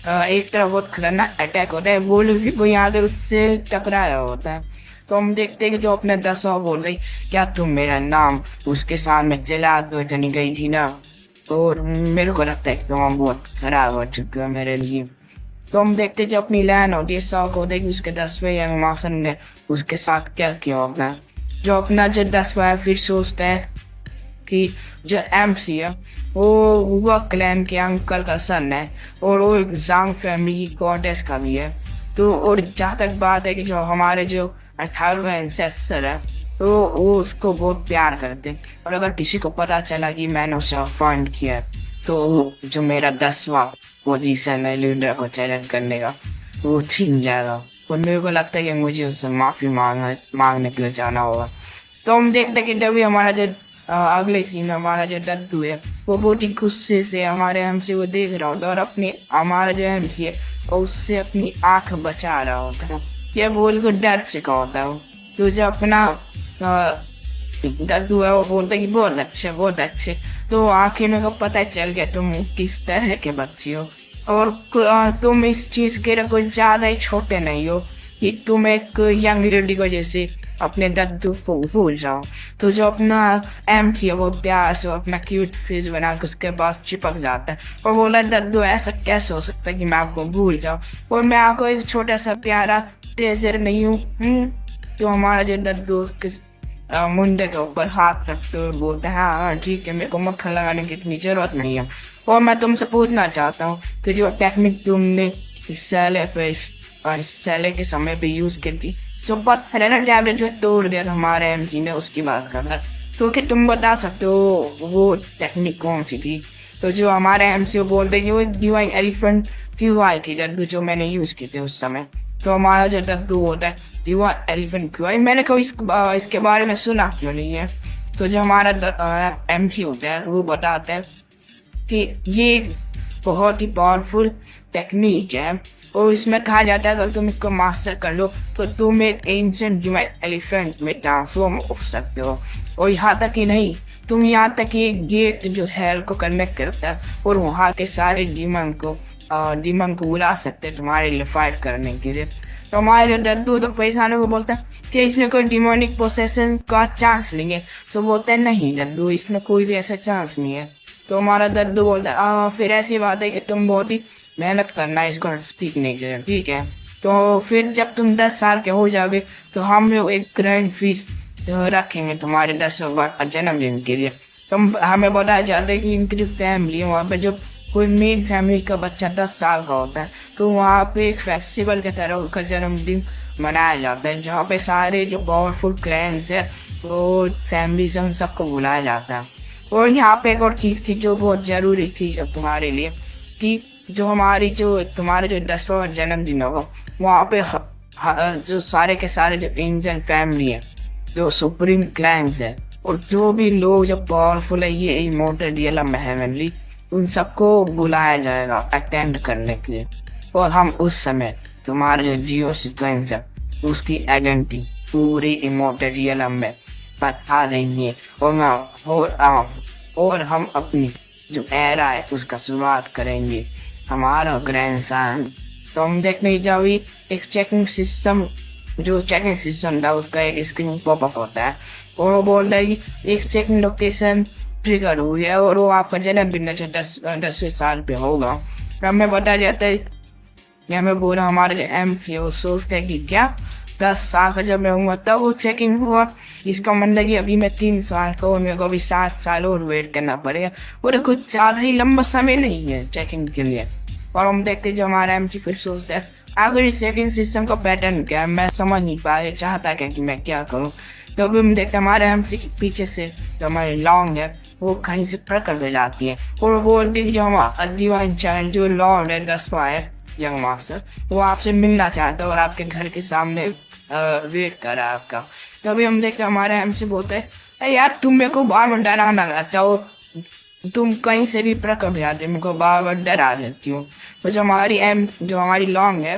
एक तरफ बहुत खतरनाक अटैक होता है, बोल भी कोई यहाँ से उससे टकराया होता है। तो हम देखते हैं कि जो अपने 10 और बोल रही क्या तुम मेरा नाम उसके सामने जला दो चली गई थी ना। और मेरे को लगता है कि तुम बहुत खराब हो चुका है मेरे लिए। तो हम देखते जो अपनी लैन होती है 100 को देखिए उसके 10वें यंग मासन ने उसके साथ क्या किया होगा। जो अपना जो 10वां है फिर सोचता है कि जो एमसी है वो क्लैन के अंकल का सन है और वो एक जांग फैमिली की गॉडेस का भी है। तो और जहाँ तक बात है कि जो हमारे जो 18वें एंसेस्टर है तो वो उसको बहुत प्यार करते हैं। और अगर किसी को पता चला कि मैंने उसे फाइंड किया है तो जो मेरा 10वां पोजीशन है लीडर को चैलेंज करने का वो छीन जाएगा। और मेरे को लगता है कि मुझे उससे माफ़ी मांगने के लिए जाना होगा। तो हम देखते हैं कि जब भी हमारा जो अगले सीन हमारा जो दद्दू है वो बहुत ही गुस्से से हमारे एमसी को देख रहा होता है और अपनी हमारा जो एमसी है वो उससे अपनी आंख बचा रहा होता है। ये बोल को डर चुका होता है। तो जो अपना दद्दू है वो बोलता है कि बहुत अच्छे। तो आखिर में को पता चल गया तुम किस तरह के बच्चे हो और तुम इस चीज़ के लिए कुछ ज़्यादा ही छोटे नहीं हो कि तुम एक यंग लेडी को जैसे अपने दद्दू को भूल जाओ। तो जो अपना एम थी वो प्यार से अपना क्यूट फेस बना के उसके पास चिपक जाता है और बोला दद्दू ऐसा कैसे हो सकता है कि मैं आपको भूल जाऊँ और मैं आपको एक छोटा सा प्यारा ट्रेजर नहीं हूँ। तो हमारा जो दद्दू उसके मुंडे के ऊपर हाथ रखते हुए बोलते हैं हाँ ठीक है मेरे को मक्खन लगाने की इतनी जरूरत नहीं है। और मैं तुमसे पूछना चाहता हूँ कि जो टेक्निक तुमने इस सैले के समय पे यूज़ की थी जो पत्थर टैबलेट जो तोड़ दिया था हमारे एमसी ने उसकी बात करना तो क्या तुम बता सकते हो वो टेक्निक कौन सी थी। तो जो हमारे एमसी बोलते कि वो डिवाइन एलिफेंट क्यों आई थी दद्दू जो मैंने यूज़ की थी उस समय। तो हमारा जो दद्दू होता है डिवाइन एलिफेंट क्यों आई मैंने कभी इसके बारे में सुना क्यों नहीं है। तो जो हमारा एमसी होता है वो बताता है कि ये बहुत ही पावरफुल टेक्निक है और इसमें कहा जाता है अगर तुम इसको मास्टर कर लो तो तुम एक एंशिएंट डिवाइन एलिफेंट में ट्रांसफॉर्म हो सकते हो। और यहाँ तक ही नहीं तुम यहाँ तक कि गेट जो हेल को कनेक्ट करता है और वहाँ के सारे डीमन को बुला सकते हैं तुम्हारे लिए फाइट करने के लिए। तो हमारे दद्दू तो परेशान को बोलता है कि इसमें कोई डिमोनिक पोसेशन का चांस नहीं है। तो बोलते हैं नहीं दद्दू इसमें कोई भी ऐसा चांस नहीं है। तो हमारा दद्दू बोलता है फिर ऐसी बात है कि तुम बहुत ही मेहनत करना है इसको सीखने के लिए ठीक है। तो फिर जब तुम 10 साल के हो जाओगे तो हम लोग एक ग्रैंड फीस रखेंगे तुम्हारे 10वां जन्मदिन के लिए। तो हमें बताया जाता है कि इनकी जो फैमिली है वहाँ पे जो कोई मेन फैमिली का बच्चा 10 साल का होता है तो वहाँ पे एक फेस्टिवल की तरह उनका जन्मदिन मनाया जाता है जहाँ पे सारे जो पावरफुल क्लैन्स है वो फैमिलीज उन सबको बुलाया जाता है। और यहाँ पे एक और चीज़ थी जो बहुत ज़रूरी थी तुम्हारे लिए कि जो तुम्हारे जो 10वां जन्मदिन होगा वहाँ पे जो सारे के सारे जो इंडियन फैमिली है जो सुप्रीम क्लैंस है और जो भी लोग जो पावरफुल है ये इमोर्टल रियलम हेवनली उन सबको बुलाया जाएगा अटेंड करने के लिए। और हम उस समय तुम्हारे जो जियो सीक्वेंस है उसकी आइडेंटिटी पूरी इमोर्टल रियलम में बता देंगे और हम अपनी जो एरा है उसका शुरुआत करेंगे हमारा ग्रैंडसन। तो हम देखने जाओगे एक चेकिंग सिस्टम था उसका एक स्क्रीन पॉपअप होता है और वो बोलता है कि एक चेकिंग लोकेशन ट्रिगर हुई है और वो आपका जन्मदिन 10वें साल पे होगा। हमें बताया जाता है कि हमें बोला हमारे एम थे वो सोचते हैं कि क्या 10 साल का जब मैं हुआ तब वो चेकिंग हुआ इसका मतलब कि अभी मैं 3 साल का और मेरे को अभी 7 साल और वेट करना पड़ेगा और कुछ ज़्यादा ही लंबा समय नहीं है चेकिंग के लिए। और हम देखते जो हमारा एमसी फिर सोचता है अगर इस चेकिंग सिस्टम का पैटर्न क्या है मैं समझ नहीं पाया चाहता क्या कि मैं क्या करूँ। तो अभी हम देखते हमारे एमसी के पीछे से जो हमारी लॉन्ग है वो कहीं से प्रकट हो जाती है और वो बोलती है जो हमारा डिवाइन चाइल्ड जो लॉर्ड है 10वां है यंग मास्टर वो आपसे मिलना चाहता है और आपके घर के सामने वेट कर रहा है आपका। तो अभी हम देखते हमारे एमसी बोलते हैं यार तुम मेरे को बार बार डराना चाहो तुम कहीं से भी प्रकट हो जाते मेरे को बार बार डरा देती हूँ। तो जो हमारी लॉन्ग है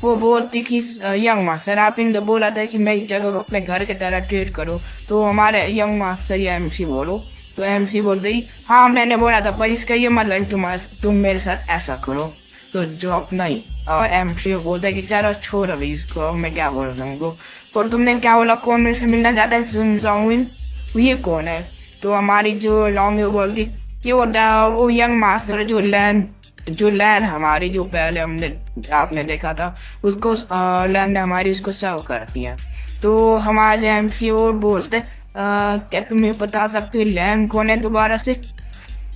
वो बोलती कि यंग मास्टर आपने तो बोला था कि मैं इस जगह को अपने घर की तरह ट्रीट करूँ तो हमारे यंग मास्टर या एमसी बोलो। तो एमसी बोलते ही हाँ मैंने बोला था पर इसका ये मतलब तुम मेरे साथ ऐसा करो। तो जो अपना ही एमसी बोलता है कि चलो छोड़ अभी इसको मैं क्या बोल रहा हूँ। और तुमने क्या बोला कौन मेरे से मिलना चाहता है सुन जाऊन, ये कौन है? तो हमारी जो लॉन्ग है वो बोलती ये वो यंग मास्टर जो लैंड हमारी जो पहले हमने आपने देखा था उसको लैंड हमारी उसको सर्व करती है। तो हमारे एमसी वो बोलते क्या तुम्हें बता सकते हो लैंड कौन है दोबारा से?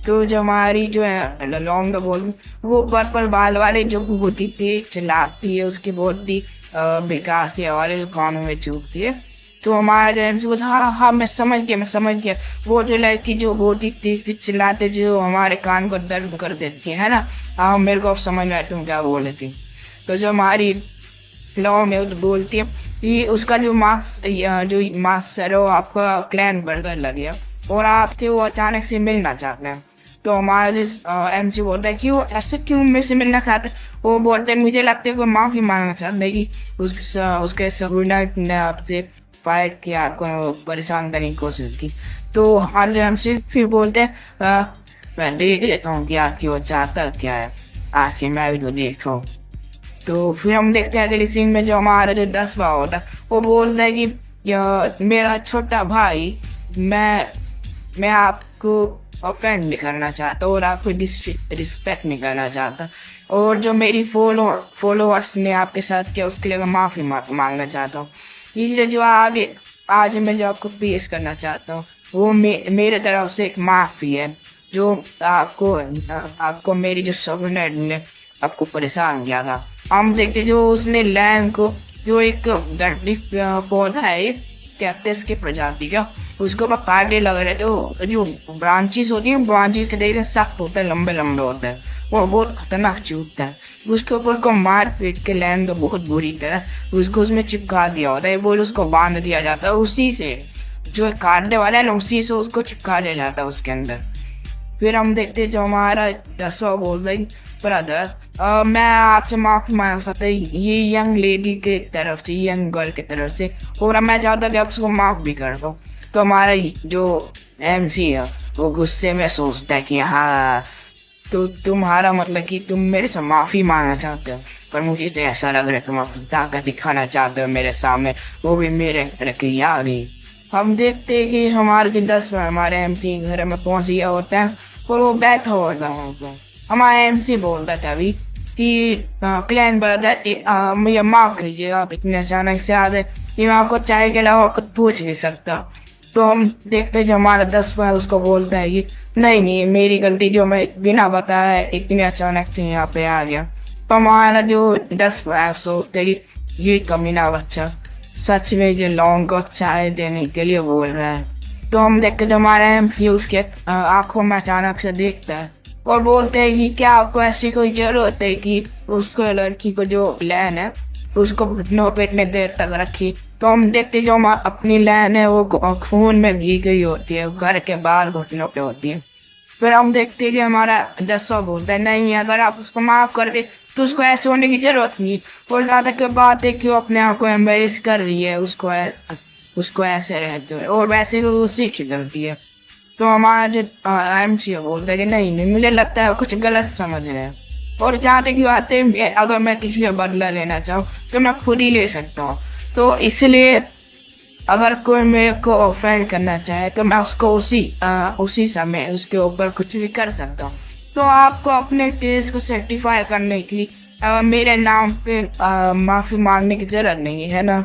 तो जो हमारी जो है लॉन्ग बोल वो पर्पल बाल वाले जो होती थी चिल्लाती है उसकी बहुत ही बेकार से और कानों में चूकती है। तो हमारे एमसी बोलता हाँ हाँ मैं समझ गया वो जो लड़की जो होती थी चिल्लाते जो हमारे कान को दर्द कर देती है ना। हाँ मेरे को अब समझ में आया तुम क्या बोल रही थी। तो जो हमारी लॉन्ग है वो बोलती है कि उसका जो मास्टर है वो आपका क्लैन बर्गर लग गया और आपसे वो अचानक से मिलना चाहते हैं। तो हमारे एमसी बोलता है कि वो ऐसे क्यों मेरे से मिलना चाहते हैं? वो बोलते हैं मुझे लगता है वो माफ़ी मांगना चाहते हैं कि उसके सबूर्डिनेट ने आपसे फाइट किया, आपको परेशान करने की कोशिश की। तो हमारे एमसी फिर बोलते हैं मैं देख लेता हूँ कि आपकी वो चाहता क्या है, आखिर मैं भी तो देखूँ। तो फिर हम देखते हैं अगली सीन में जो हमारा जो 10वां होता है वो बोलता है कि मेरा छोटा भाई मैं आपको ऑफेंड नहीं करना चाहता और आपको रिस्पेक्ट नहीं करना चाहता और जो मेरी फॉलोअर्स ने आपके साथ किया उसके लिए मैं माफ़ी मांगना चाहता हूँ। इसलिए जो आज मैं जो आपको पेश करना चाहता हूँ वो मेरे तरफ से एक माफ़ी है जो आपको मेरी जो सबनेट ने आपको परेशान किया था। हम देखते जो उसने लैंड को जो एक पौधा है कैक्टस की प्रजाति का उसको काटने लग रहे तो जो ब्रांचेस होती है ब्रांचेस के देखने सख्त होते हैं, लंबे होते हैं, वो बहुत खतरनाक चूकता है। उसके ऊपर उसको मार पीट के लैंड को बहुत बुरी तरह उसको उसमें चिपका दिया होता है, बोल उसको बांध दिया जाता है उसी से जो काटने वाला है ना उसी से उसको चिपका दिया जाता है उसके अंदर। फिर हम देखते जो हमारा 10वां बोल रही ब्रदर मैं आपसे माफ़ी मांग सकता ये यंग लेडी के तरफ से यंग गर्ल की तरफ से और मैं चाहता कि आप उसको माफ़ भी कर दो। तो हमारा जो एमसी है वो गुस्से में सोचता है कि हाँ तो तुम्हारा मतलब कि तुम मेरे से माफ़ी मांगना चाहते हो पर मुझे तो ऐसा लग रहा है तुम अपनी ताकत दिखाना चाहते हो मेरे सामने, वो भी मेरे रखिया भी। हम देखते हैं कि हमारे जो 10 हमारे एमसी घर में पहुंच गया होता है और वो बैठा होता है। हमारा एमसी बोलता था अभी कि क्लैन ब्रदर मुझे माफ़ कीजिए आप इतने अचानक से आ गए कि मैं आपको चाय के अलावा कुछ पूछ नहीं सकता। तो हम देखते जो हमारा 10 उसको बोलता है कि नहीं मेरी गलती जो मैं बिना बताया इतने अचानक से यहाँ पे आ गया। तो हमारा जो 10 सोचते कि ये कमीना बच्चा सच में जो लॉन्ग को चाय देने के लिए बोल रहा है। तो हम देखते जो हमारा एमसी उसके आंखों में अचानक से देखता है और बोलते हैं कि क्या आपको ऐसी कोई जरूरत है कि उसको लड़की को जो लैन है उसको घुटनों पे इतने देर तक रखी। तो हम देखते जो अपनी लैन है वो खून में भीग गई होती है, घर के बाहर घुटनों पे होती है। फिर हम देखते कि हमारा 10वां बोलता है नहीं अगर आप उसको माफ़ कर दे तो उसको ऐसे होने की जरूरत नहीं। और ज़्यादा की बात है कि वो अपने आप को एम्बेरस कर रही है, उसको ऐसे रहते हुए और वैसे वो उसी की गलती है। तो हमारा जो एमसी बोलता है कि नहीं मुझे लगता है कुछ गलत समझ रहे हैं और जहाँ तक बात है अगर मैं किसी का बदला लेना चाहूँ तो मैं खुद ही ले सकता हूँ। तो इसलिए अगर कोई मेरे को ऑफेंड करना चाहे तो मैं उसको उसी समय उसके ऊपर कुछ भी कर सकता हूँ। तो आपको अपने केस को सेटिफाई करने की मेरे नाम पे माफ़ी मांगने की ज़रूरत नहीं है ना।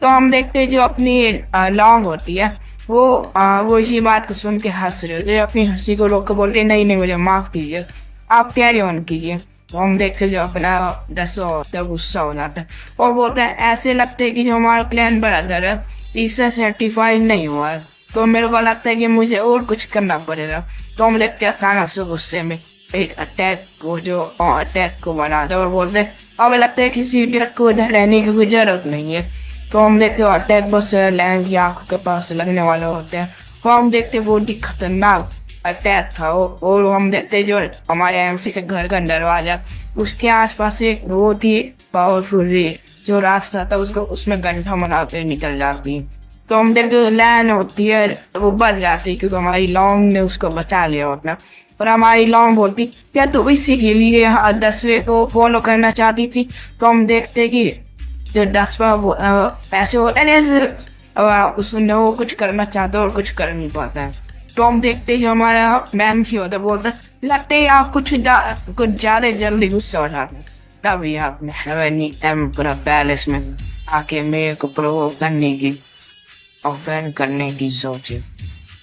तो हम देखते हैं जो अपनी लॉन्ग होती है वो इसी बात को सुन के हंस रहे होते, अपनी हंसी को रोक कर बोलते नहीं मुझे माफ़ कीजिए आप कैरी ऑन कीजिए। तो हम देखते जो अपना 10 गुस्सा हो जाता है और बोलते हैं ऐसे लगता है कि जो हमारा प्लान ब्रदर है इससे सर्टिफाइड नहीं हुआ है तो मेरे को लगता है कि मुझे और कुछ करना पड़ेगा। तो हम देखते हैं अचानक से गुस्से में एक अटैक को बनाते और बोलते हमें लगता है किसी इडियट को इधर रहने की कोई जरूरत नहीं है। तो हम देखते हो अटैक बस लैंड की आंखों के पास लगने वाले होते हैं। तो हम देखते बहुत ही खतरनाक अटैक था और हम देखते जो हमारे एमसी के घर का दरवाजा उसके आसपास एक बहुत ही पावरफुल जो रास्ता था उसको उसमें गंठा बनाते निकल जाती। तो हम देखते लैंड होती है वो बच जाती क्योंकि हमारी लॉन्ग ने उसको बचा लिया होता। और हमारी लॉन्ग बोलती क्या तो इसी के लिए 10वें को फॉलो करना चाहती थी। तो हम देखते कि जो 10वां पैसे होते हैं जैसे उसमें वो कुछ करना चाहता है और कुछ कर नहीं पाता है। तो हम देखते हैं हमारा मैम ही होता है, बोलता है लगता है आप कुछ ज़्यादा जल्दी गुस्सा हो जाते हैं, तभी आपने हेवनी एम्परर पैलेस में आके मेरे को प्रोवोक करने की, ऑफेंड करने की सोचे।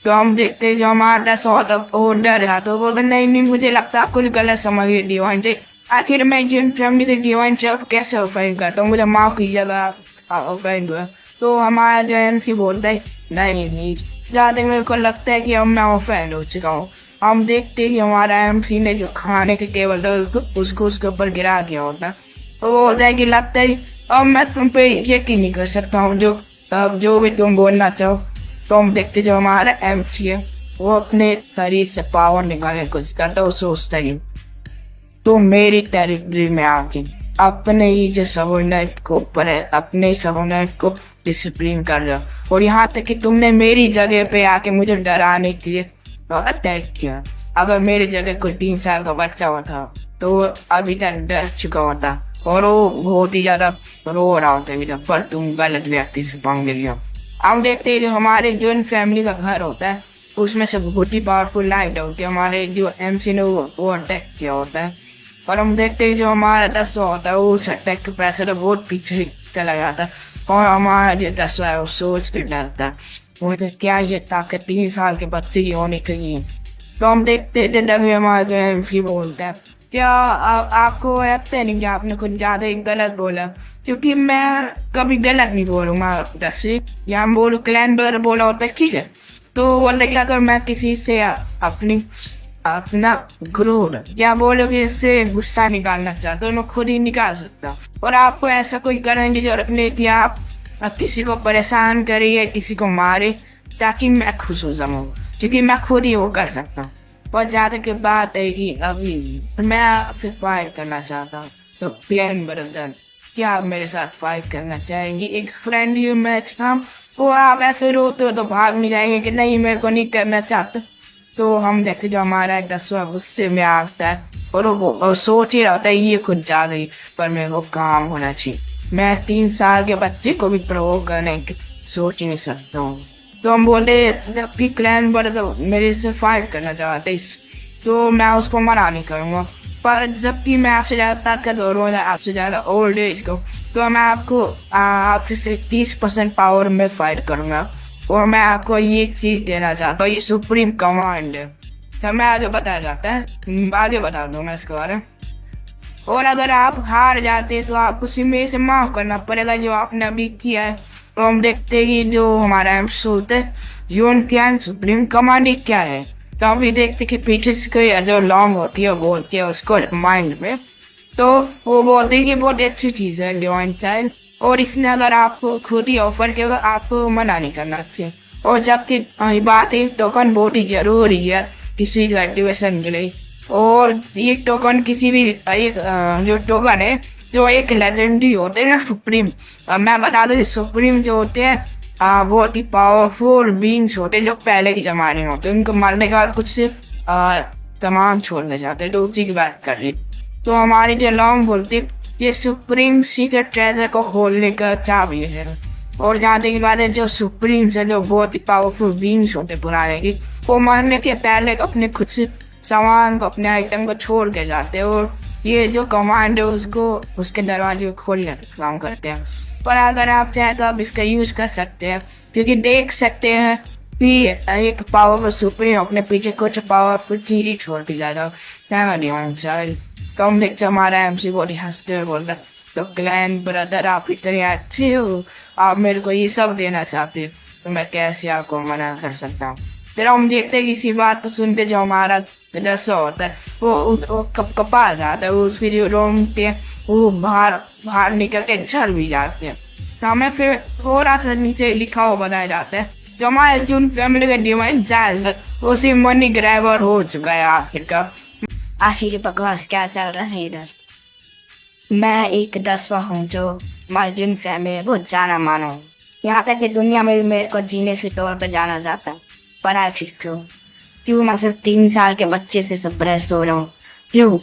तो हम देखते हैं जो हमारा 10 होता वो डर रहा, तो बोलते नहीं नहीं मुझे लगता आप कुछ गलत समझ गए डिवाइन से। आखिर मैं जिन फैमिली से डिवाइन से कैसे ऑफेंड करता हूँ, मुझे माफ कीजिएगा ऑफेंड हुआ। तो हमारा जो एमसी बोलता है नहीं नहीं, ज़्यादा मेरे को लगता है कि अब मैं ऑफेंड हो चुका हूँ। हम देखते हैं कि हमारा एमसी ने जो खाने के टेबल था उसको उसके ऊपर गिरा दिया होता। तो वो होता है कि लगता है अब मैं तुम पे यकीन नहीं कर सकता हूँ, जो भी तुम बोलना चाहो। तो हम देखते जो हमारा एमसी है वो अपने शरीर से पावर निकालने की कोशिश करता है। वो सोचता है तो मेरी टेरिटरी में आके अपने ही जो सबऑर्डिनेट को अपने सबऑर्डिनेट को डिसिप्लिन कर रहा, और यहाँ तक कि तुमने मेरी जगह पे आके मुझे डराने के लिए अटैक किया। अगर मेरी जगह कोई 3 साल का बच्चा होता तो वो अभी तक डर चुका होता और वो बहुत ही ज्यादा रो रहा होता, पर तुम गलत व्यक्ति से पंगे लिया। हम देखते हैं जो हमारे जो फैमिली का घर होता है उसमें से बहुत ही पावरफुल लाइट होती है, हमारे जो एमसी ने वो अटैक किया होता है। और हम देखते हैं जो हमारा 10 होता है उस अटैक के पैसे तो बहुत पीछे चला जाता है, और हमारा जो 10 है वो सोच के डरता है वो तो क्या ये ताकत 3 साल के बच्चे की होनी चाहिए। तो हम देखते थे तभी हमारा जो एमसी बोलता है क्या आपको लगता नहीं कि आपने कुछ ज़्यादा ही गलत बोला, क्योंकि मैं कभी गलत नहीं बोलूँगा 10 से, या हम बोलो क्लैन ब्रदर बोला होता है ठीक है। तो वो लगता अगर मैं किसी से अपना क्रोध या बोलो कि इससे गुस्सा निकालना चाहता तो मैं खुद ही निकाल सकता, और आपको ऐसा कोई करने की जरूरत नहीं कि आप किसी को परेशान करे या किसी को मारे ताकि मैं खुश हो जाऊँ, क्योंकि मैं खुद ही वो कर सकता हूँ। और ज़्यादा की बात है कि अभी मैं आपसे फाइट करना चाहता हूँ, तो प्लेन ब्रदर क्या आप मेरे साथ फाइट करना चाहेंगी? एक फ्रेंडली मैच था, वो आप ऐसे रोते हो तो भाग नहीं जाएंगे कि नहीं मेरे को नहीं करना चाहते। तो हम देखते जो हमारा 10वां गुस्से में आता है और वो सोच ही रहा होता है ये खुद जा रही, पर मेरे को काम होना चाहिए, मैं 3 साल के बच्चे को भी प्रोवोक करने की सोच ही नहीं सकता हूँ। तो हम बोले जब भी क्लैन ब्रदर मेरे से फाइट करना चाहते तो मैं उसको मना नहीं करूँगा, पर जब भी मैं आपसे ज़्यादा ताकतवर हूँ, आपसे ज़्यादा ओल्ड एज को, तो मैं आपको आपसे सिर्फ 30% पावर में फाइट करूँगा, और मैं आपको ये चीज़ देना चाहता हूँ, ये सुप्रीम कमांड है। तो मैं आगे बताया जाता है, आगे बता दूँगा इसके बारे में। और अगर आप हार जाते तो आपको उसी में से माफ़ करना पड़ेगा जो आपने अभी किया है। तो हम देखते हैं कि जो हमारा एपिसोड है यून सुप्रीम कमांड क्या है। तो हम भी देखते कि पीछे से कोई जो लॉन्ग होती है बोलती है उसको माइंड में, तो वो बोलती है कि बहुत अच्छी चीज़ है डिवाइन चाइल्ड, और इसने अगर आपको खुद ही ऑफर किया तो आपको मना नहीं करना चाहिए। और जबकि बात है टोकन बहुत ही जरूरी है किसी का एक्टिवेशन के लिए, और ये टोकन किसी भी एक जो टोकन है जो एक लेजेंडरी होते हैं ना सुप्रीम, मैं बता दूँ सुप्रीम जो होते हैं बहुत ही पावरफुल बींग्स होते हैं जो पहले के ज़माने में होते हैं, उनको मारने के बाद कुछ सामान छोड़ने जाते हैं। तो उसी की बात कर रही, तो हमारी जो लॉन्ग बोलती ये सुप्रीम सीक्रेट ट्रेजर को खोलने का चाबी है। और जहाँ तक बात है जो सुप्रीम से जो बहुत ही पावरफुल बींग्स होते पुराने की, वो मरने के पहले अपने खुद से सामान को अपने आइटम को छोड़ के जाते हैं, और ये जो कमांड है उसको उसके दरवाजे को खोलने का काम करते हैं। पर अगर आप चाहें तो आप इसका यूज़ कर सकते हैं, क्योंकि देख सकते हैं कि एक पावरफुल सुप्रीम अपने पीछे कुछ पावरफुल चीज़ छोड़ के जा रहा है। कम देखते हमारा एमसी बॉडी हंसते हुए बोलता तो क्लैन ब्रदर आप इतने अच्छे हो, आप मेरे को ये सब देना चाहते हो, तो मैं कैसे आपको मना कर सकता हूँ। फिर हम देखते हैं किसी बात को सुनते जो हमारा दरसा होता है वो कपा जाता है, उस वीडियो रोमते हैं, वो बाहर निकल के चल भी जाते हैं। तो हमें फिर थोड़ा सा नीचे लिखा हुआ बताया जाता है जो हमारे जून फैमिली का डिवाइन चाइल्ड उसी मनी ग्रैबर हो चुका है आखिरकार। आखिर बकवास क्या चल रहा है इधर। मैं एक 10वां हूँ जो मार्जिन फैमिली बहुत जाना माना हूँ, यहाँ तक कि दुनिया में भी मेरे को जीने के तौर पर जाना जाता है। पर आखिर क्यों मैं सिर्फ 3 साल के बच्चे से सप्रेस हो रहा हूँ? क्यों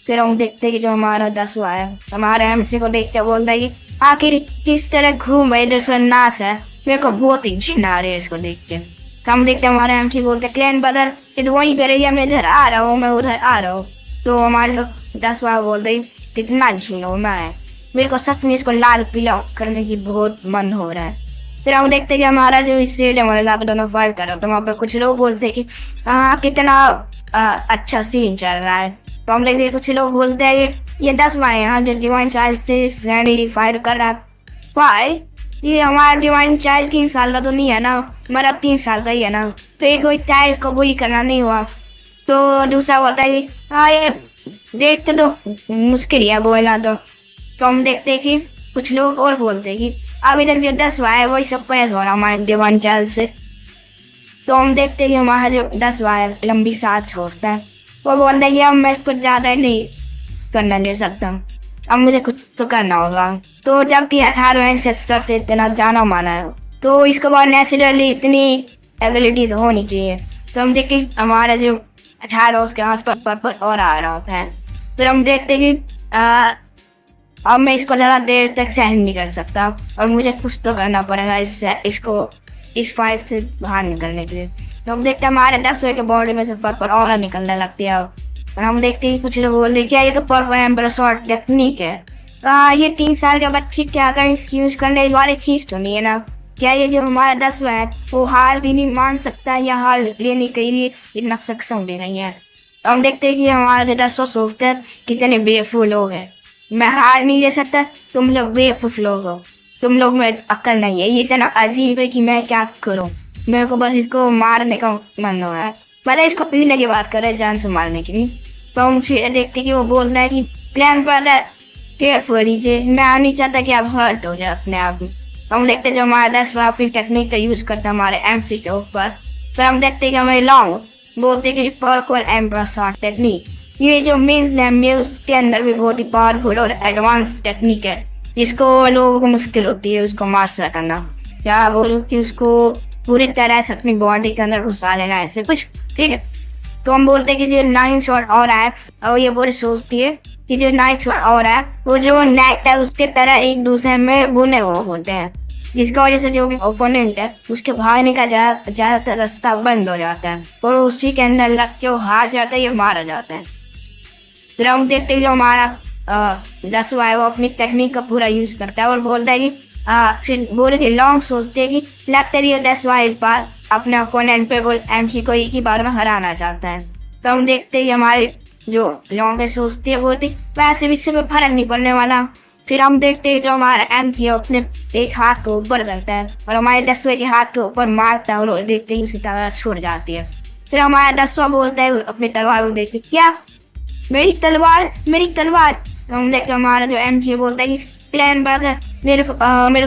फिर हम देखते कि जो हमारा 10वां है हमारे एमसी को देख के बोलता है कि आखिर किस तरह घूम रहे जिसमें नाच है। मेरे को बहुत ही घिन आ रही है इसको देख के। हम देखते हमारे एमसी बोलते क्लैन बदल कि तो वहीं पे रहिए, मैं इधर आ रहा हूँ, मैं उधर आ रहा हूँ। तो हमारे लोग 10वां बोलते कितना घिन हो मैं, मेरे को सच में इसको लाल पीला करने की बहुत मन हो रहा है। फिर हम देखते कि हमारा जो स्टेडियम है वहाँ पे दोनों फाइट कर रहा तो वहाँ पे कुछ लोग बोलते कि हाँ कितना अच्छा सीन चल रहा है। तो हम देखते कुछ लोग बोलते हैं कि ये 10वां है यहाँ जो डिवाइन चाइल्ड से फ्रेंडली फाइट कर रहा है। वाई ये हमारा डिवाइन चाइल्ड 3 साल का तो नहीं है ना, हमारा 3 साल का ही है ना, तो ये कोई चाइल्ड को बुली करना नहीं हुआ। तो दूसरा बोलता है कि हाँ ये देखते तो मुश्किल है बोलना। तो हम देखते हैं कि कुछ लोग और बोलते हैं कि अभी तक जो 10वां है वही सब परेश हो रहा हमारे डिवाइन चाइल्ड से। तो हम देखते हैं कि हमारा जो 10वां है लंबी सांस छोड़ता है, वो बोलता है कि अब मैं इसको ज़्यादा नहीं करना दे सकता, अब मुझे कुछ तो करना होगा। तो जबकि 18 एंसेस्टर से इतना जाना माना है तो इसके बाद नेचुरली इतनी एबिलिटीज होनी चाहिए। तो हम देखते हमारा जो 18 उसके आस पर और आ रहा होता है। फिर हम देखते कि अब मैं इसको ज़्यादा देर तक सहन नहीं कर सकता और मुझे कुछ तो करना पड़ेगा इस फाइट से बाहर निकलने के लिए। तो हम देखते हैं हमारे 10वें के बॉडी में से पर और निकलने लगती है। और हम देखते हैं कुछ लोग बोलते क्या ये तो पर्पल एम्बर शॉर्ट टेक्निक है। ये 3 साल के बच्चे क्या कर यूज करने वाली चीज़ तो नहीं है ना। क्या ये जो हमारा 10वां है वो हार भी नहीं मान सकता या हार लेने के लिए इतना सक्षम भी नहीं है। हम देखते हैं कि हमारे 10वां सोचते हैं कितने बेवकूफ़ लोग हैं, मैं हार नहीं ले सकता, तुम लोग बेवकूफ़ लोग हो, तुम लोग में अक्ल नहीं है, ये इतना अजीब है कि मैं क्या करूं, मेरे को बस इसको मारने का मन हो रहा है, मतलब इसको पीने की बात कर रहे हैं जान से मारने की नहीं। तो हम फिर देखते कि वो बोल रहा है कि प्लान पर केयरफुल लीजिए, मैं नहीं चाहता कि आप हर्ट हो जाए अपने आप में। तो हम देखते जो हमारा 10वां अपनी टेक्निक का यूज़ करता है हमारे एमसी के ऊपर। फिर हम देखते कि हमारे लॉन्ग बोलते कि पर्पल एम्बर शॉट टेक्निक, ये जो मेन है उसके अंदर भी बहुत ही पावरफुल और एडवांस टेक्निक है जिसको लोगों को मुश्किल होती है उसको मार सकना, या बोलो कि उसको पूरी तरह से अपनी बॉडी के अंदर घुसा लेना, ऐसे कुछ। ठीक है, तो हम बोलते हैं कि जो 9 शॉट और है और ये पूरी सोचती है कि जो 9 शॉट और है वो जो नेट है उसके तरह एक दूसरे में बुने हुए होते हैं, जिसकी वजह से जो भी ओपोनेंट है उसके भागने का ज़्यादातर रास्ता बंद हो जाता है और उसी के अंदर लग के वो हार जाता है या मारा जाता है। फिर हम देखते हैं जो हमारा 10वां है वो अपनी टेक्निक का पूरा यूज़ करता है और बोलता है कि फिर बोले कि लॉन्ग सोचते हैं कि लगता है 10वां इस बार अपने ओपोनेंट पे बोल एमसी को एक ही बार में हराना चाहता है। तो हम देखते हैं कि हमारे जो लॉन्ग है सोचती है बोलती वैसे भी इससे कोई फर्क नहीं पड़ने वाला। फिर हम देखते हैं जो हमारा एमसी अपने एक हाथ को ऊपर करता है और हमारे 10वें के हाथ के ऊपर मारता है और देखते ही उसकी तलवार छूट जाती है। फिर हमारा 10वां बोलता है अपनी तलवार को देखते क्या मेरी तलवार। तो हम देखते हमारा जो एमसी बोलता है कि प्लान बर्गर मेरे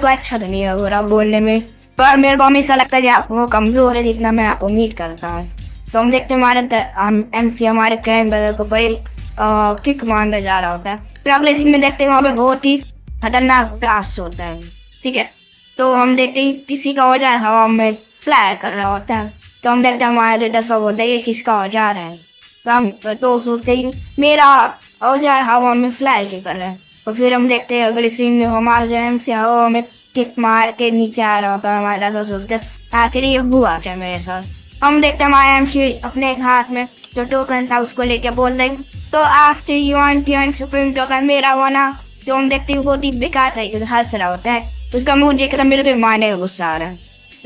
को अच्छा तो नहीं है हो रहा बोलने में, पर मेरे को हमेशा लगता है कि आप वो कमज़ोर है जितना मैं आप उम्मीद करता हूँ। तो हम देखते हमारे एमसी हमारे प्लान बर्गर को बड़ी किक मारने जा रहा होता है। फिर अगले सीन में देखते हैं वहाँ पे बहुत ही खतरनाक ब्लास्ट होता है। ठीक है, तो हम देखते हैं किसी का औजार हवा में फ्लाई कर रहा होता है। तो हम देखते हैं हमारे 10वां बोलता है ये किसका औजार है। तो हम तो सोचते हैं मेरा औजार हवा में फ्लाई क्यों कर रहा है। और फिर हम देखते हैं अगले सीन में हमारा जो एमसी हवा में किक मार के नीचे आ रहा होता है। हमारे 10वां सोचते हैं आखिर ये हुआ क्या मेरे साथ। हम देखते हैं हमारे एमसी अपने एक हाथ में जो टोकन था उसको लेके बोल देंगे तो after you want supreme token मेरा वाना। तो हम देखते हैं बहुत ही बेकार तरीके से हंस रहा होता है, उसका मुंह देखकर मेरे को मारने का गुस्सा आ रहा है,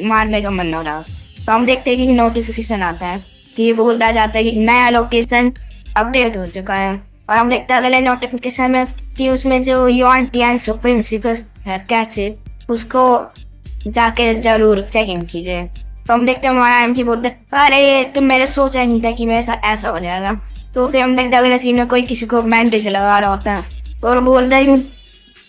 मारने का मन हो रहा है। तो हम देखते हैं कि नोटिफिकेशन आता है कि ये बोलता जाता है कि नया लोकेशन अपडेट हो चुका है। और हम देखते हैं अगले नोटिफिकेशन में कि उसमें जो यूएन सुप्रीम सीक्रेट है कैसे उसको जाके जरूर चेक इन कीजिए। तो हम देखते हैं हमारा एमसी बोलते अरे तुम मेरे सोचा नहीं था कि मेरे ऐसा हो जाएगा। तो फिर हम देखते हैं अगले सीन में कोई किसी को मैंडेज लगा रहा होता है और बोलता है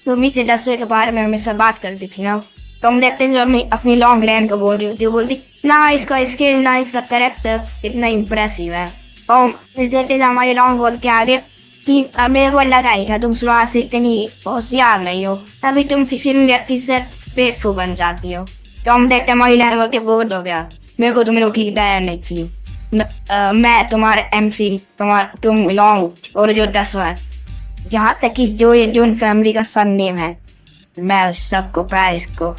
तो नीचे 10वें के बारे में हमेशा बात करती थी ना। तो हम देखते हैं जो अपनी लॉन्ग लैंड को बोल रही होती है बोलती ना इसका स्किल ना इसका कैरेक्टर इतना इम्प्रेसिव है। और फिर देखते हैं हमारी लॉन्ग बोल के आगे कि मेरे को लगा ही था तुम शुरुआत से इतनी होशियार नहीं हो, तभी तुम किसी भी व्यक्ति से बेवकूफ बन जाती हो। तो हम देखते हैं हमारी लैंड बोल के बोर्ड हो गया, मेरे को तुम्हें ठीक दया नहीं थी। मैं तुम्हारे एमसी, तुम लॉन्ग और जो 10वां है, यहाँ तक कि जो ये जून फैमिली का सन नेम है, मैं उस सबको प्राइस को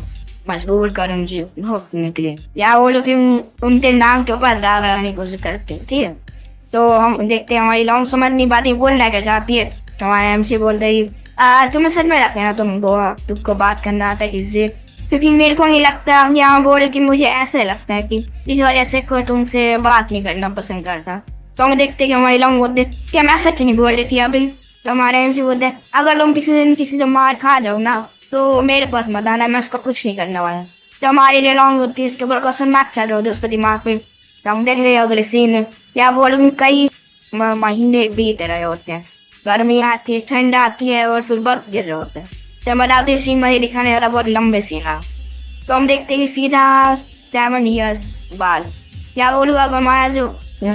मजबूर करूंगी भोगने के लिए, या वो लोग उनके नाम के ऊपर दाग लगाने की कोशिश करते हैं। ठीक है, तो हम देखते हैं हमारी लॉन्ग समझ नहीं पाती, बोलना क्या चाहती है। तो हमारे एमसी बोलते ही तुम्हें सच में लगता है ना तुमको बात करना आता है किसी, क्योंकि मेरे को नहीं लगता। यहाँ बोले कि मुझे ऐसे लगता है कि इस वजह से कोई तुमसे बात नहीं करना पसंद करता। तो हम देखते कि हमारी लॉन्ग बोलते क्या मैं सच नहीं बोल रही थी अभी। तो हमारे एमसी बोलते हैं अगर तुम किसी दिन किसी से मार खा जाओ ना तो मेरे पास मत आना, मैं उसको कुछ नहीं करने वाला। तो हमारी जो लॉन्ग होती है इसके ऊपर क्वेश्चन मार्क चल रहा होता है उसके दिमाग पे। तो हम देख रहे अगले सीन, या बोलूँ कई महीने बीत रहे होते हैं, गर्मी आती है, ठंड आती है और फिर बर्फ गिर रहे होते हैं। तो बताते सीन में दिखाने वाला बहुत लंबे सीन है। तो हम देखते हैं कि सीधा 7 years बाद, या बोलूँ अब हमारा जो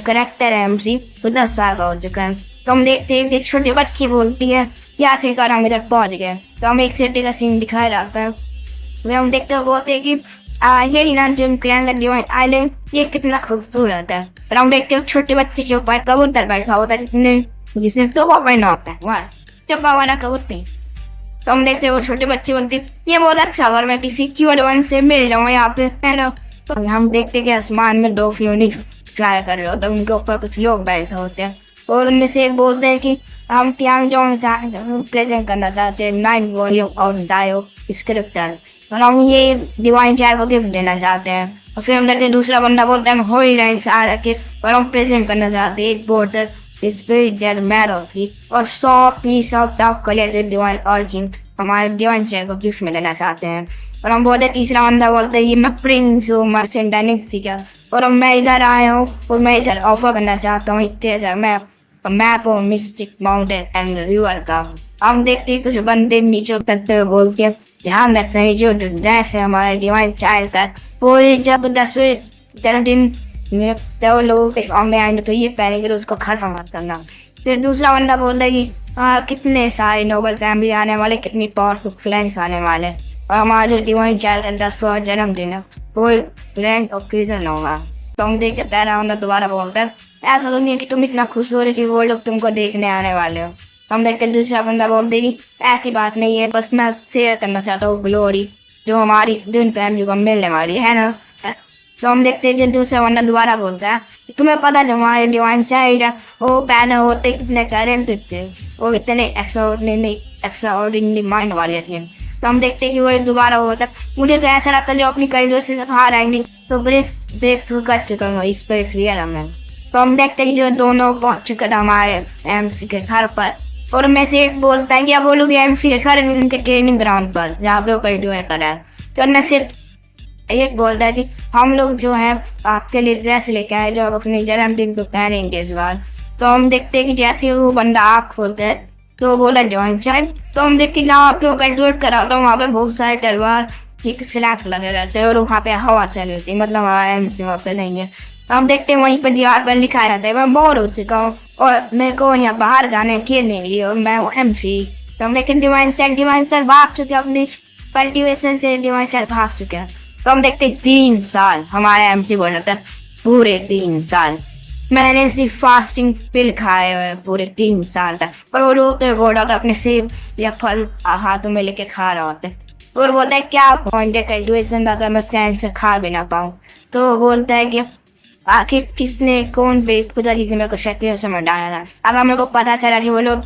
करेक्टर है एमसी वो 10 साल का हो चुका है। तो हम देखते हैं कि छोटी बच्ची बोलती है या आखिरकार हम इधर पहुँच गए। तो हम एक सिटी का सीन दिखाया जाता है, हम देखते हैं बोलते हैं कि ये ना जो आइलैंड ये कितना खूबसूरत है। और हम देखते हैं छोटे बच्चे के ऊपर कबूतर बैठा होता है जिसने तो पहना होता है वहाँ चप्पा वाला कबूतर। तो हम देखते हैं वो छोटे बच्चे बोलते ये बहुत अच्छा, अगर मैं किसी क्यूट वन से मिल जाऊँ यहाँ पे, है ना। तो हम देखते कि आसमान में 2 फ्यूनिक्स फ्लाई कर रहे होते हैं, उनके ऊपर कुछ लोग बैठे होते हैं और उनमें से एक बोलते हैं कि हम तियांग जोंग प्रेजेंट करना चाहते हैं 9 वॉल्यूम और डायो स्क्रिप्चर, और हम ये डिवाइन चाइल्ड को गिफ्ट देना चाहते हैं। और फिर हम देखते हैं दूसरा बंदा बोलता है हम होली लाइन्स आ रखे और हम प्रेजेंट करना चाहते हैं एक बोर्डर स्पिरिचुअल मैरो थी और 100 piece of top collected divine origin हमारे डिवाइन चाइल्ड को गिफ्ट में देना चाहते हैं। और हम बोलते तीसरा बंदा बोलते ये मैं प्रिंस हूँ मर्चेंडाइजिंग सीखा और मैं इधर आया हूँ और मैं इधर ऑफर करना चाहता हूँ इतने map of mistake mountain and river का। हम देखते हैं कुछ बंदे नीचे उतरते हुए बोल के ध्यान रखते हैं जो ड्रेस है हमारे डिवाइन चाइल्ड का वो जब 10वें जन्मदिन में जब लोगों के सामने आएंगे तो ये पहनेंगे तो उसको खत्म मत करना। फिर दूसरा बंदा बोलता है कि कितने सारे नोबल फैमिली आने वाले, कितनी पावरफुल फ्रेंड्स आने वाले और हमारा जो डिवाइन चाइल्ड का 10वां जन्मदिन है वो ग्रैंड ओकेजन होगा। तो हम देख के पहला बंदा दोबारा बोलता है ऐसा तो नहीं है कि तुम इतना खुश हो रहे कि वो लोग तुमको देखने आने वाले हो। हम देख के दूसरा बंदा बोलते कि ऐसी बात नहीं है, बस मैं शेयर करना चाहता हूँ ग्लोरी जो हमारी दिन फैमिली को मिलने वाली है ना। तो हम देखते हैं कि दूसरा बंदा दोबारा बोलता है तुम्हें पता है हमारे डिवाइन चाइल्ड वो पैदा होते कितने टैलेंटेड थे, वो इतने एक्स्ट्राऑर्डिनरी माइंड वाले थे। तो हम देखते हैं कि वो दोबारा बोलता है मुझे तो ऐसा लगता है जो अपनी करियर से हार आएंगे तो ब्रेक थ्रू कर चुका हूँ इस पर क्लियर हमें। तो हम देखते हैं कि जो दोनों पहुँच चुके थे हमारे एमसी के घर पर और मैं से एक बोलता है कि आप बोलोगे एमसी के घर उनके ट्रेनिंग ग्राउंड पर जहाँ पे वो कल्टिवेट कर रहा है। तो मैं सिर्फ एक बोलता है कि हम लोग जो है आपके लिए ड्रेस लेके आए जो अपने जन्मदिन को पहनेंगे इस बार। तो हम देखते हैं कि जैसे वो बंदा आँख खोलता है तो बोला डिवाइन चाइल्ड। तो हम देखते हैं जहाँ आप लोग कल्टिवेट कराता हूँ वहाँ पर बहुत सारे तलवार एक स्लैब लगे रहते हैं और वहाँ पे हवा चल रही थी, मतलब हमारा एमसी वहाँ पे नहीं है। हम देखते हैं वहीं पर दीवार पर लिखा रहता है मैं बोर हो चुका हूँ और मेरे को यहाँ बाहर जाने के लिए और मैं वो एमसी। तो हम देखते हैं डिवाइन चाइल्ड भाग चुके अपनी कल्टिवेशन से, डिवाइन चाइल्ड भाग चुके हैं। तो हम देखते 3 साल हमारे एमसी बोल रहा था पूरे 3 साल मैंने सिर्फ फास्टिंग पिल खाए हुए पूरे 3 साल तक, और वो रोते बोल रहा था अपने सेब या फल हाथों में लेके खा रहा होता है और बोलता है क्या पॉइंट है कल्टिवेशन का अगर मैं चैन से खा भी ना पाऊँ। तो बोलता है कि आखिर किसने कौन पे खुदा जी मेरे को सेक्रेशन में डाला था। अगर मेरे को पता चला कि वो लोग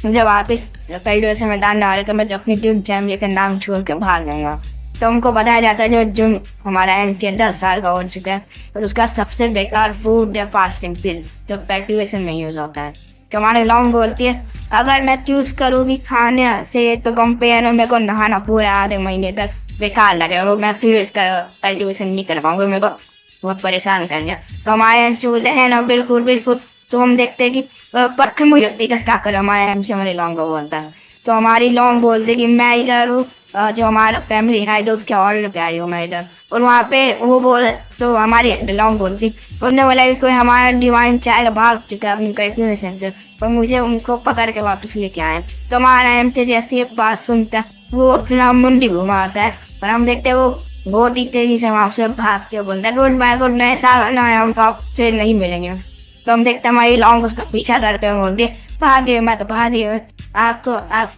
जब आप कल्टिवेशन में डालने वाले तो मैं अपनी टीम चैम्पियन का नाम छोड़ के भाग जाऊँगा। तो उनको बताया जाता है जो हमारा एमसी 10 साल का हो चुका है और उसका सबसे बेकार फूड या फास्टिंग पिल जो कल्टिवेशन में यूज़ होता है। तो हमारे लॉन्ग बोलती है अगर मैं चूज़ करूँगी खाने से तो कंपेयर में मेरे को नहाना पूरे आधे महीने तक बेकार लगे और मैं फिर कल्टिवेशन नहीं कर पाऊँगा, मेरे को बहुत परेशान कर दिया। तो हमारे एमसी बोलते हैं ना बिल्कुल। तो हम देखते हैं कि पर मुझे क्या कर हमारे एमसी हमारे लॉन्ग को बोलता है। तो हमारी लॉन्ग बोलते कि मैं इधर हूँ जो हमारा फैमिली है तो उसके ऑर्डर पे आई हूँ मैं इधर, और वहाँ पे वो बोल तो हमारी लॉन्ग बोलती उसने बोला कि कोई हमारा डिवाइन चाइल्ड भाग चुका है अपनी कल्टिवेशन से और मुझे उनको पकड़ के वापस लेके आए। तो हमारा एमसी जैसे बात सुनता है वो अपना मुंडी घुमाता है और हम देखते हैं वो बहुत ही तेजी से वहाँ से भाग के बोलता है गुड बाय गुड नाइट साहब, ना हम तो फिर नहीं मिलेंगे। तो हम देखते हैं हमारी लॉन्ग उसका पीछा करते हुए बोलती है भागे, मैं तो भागी हूँ, आपको आप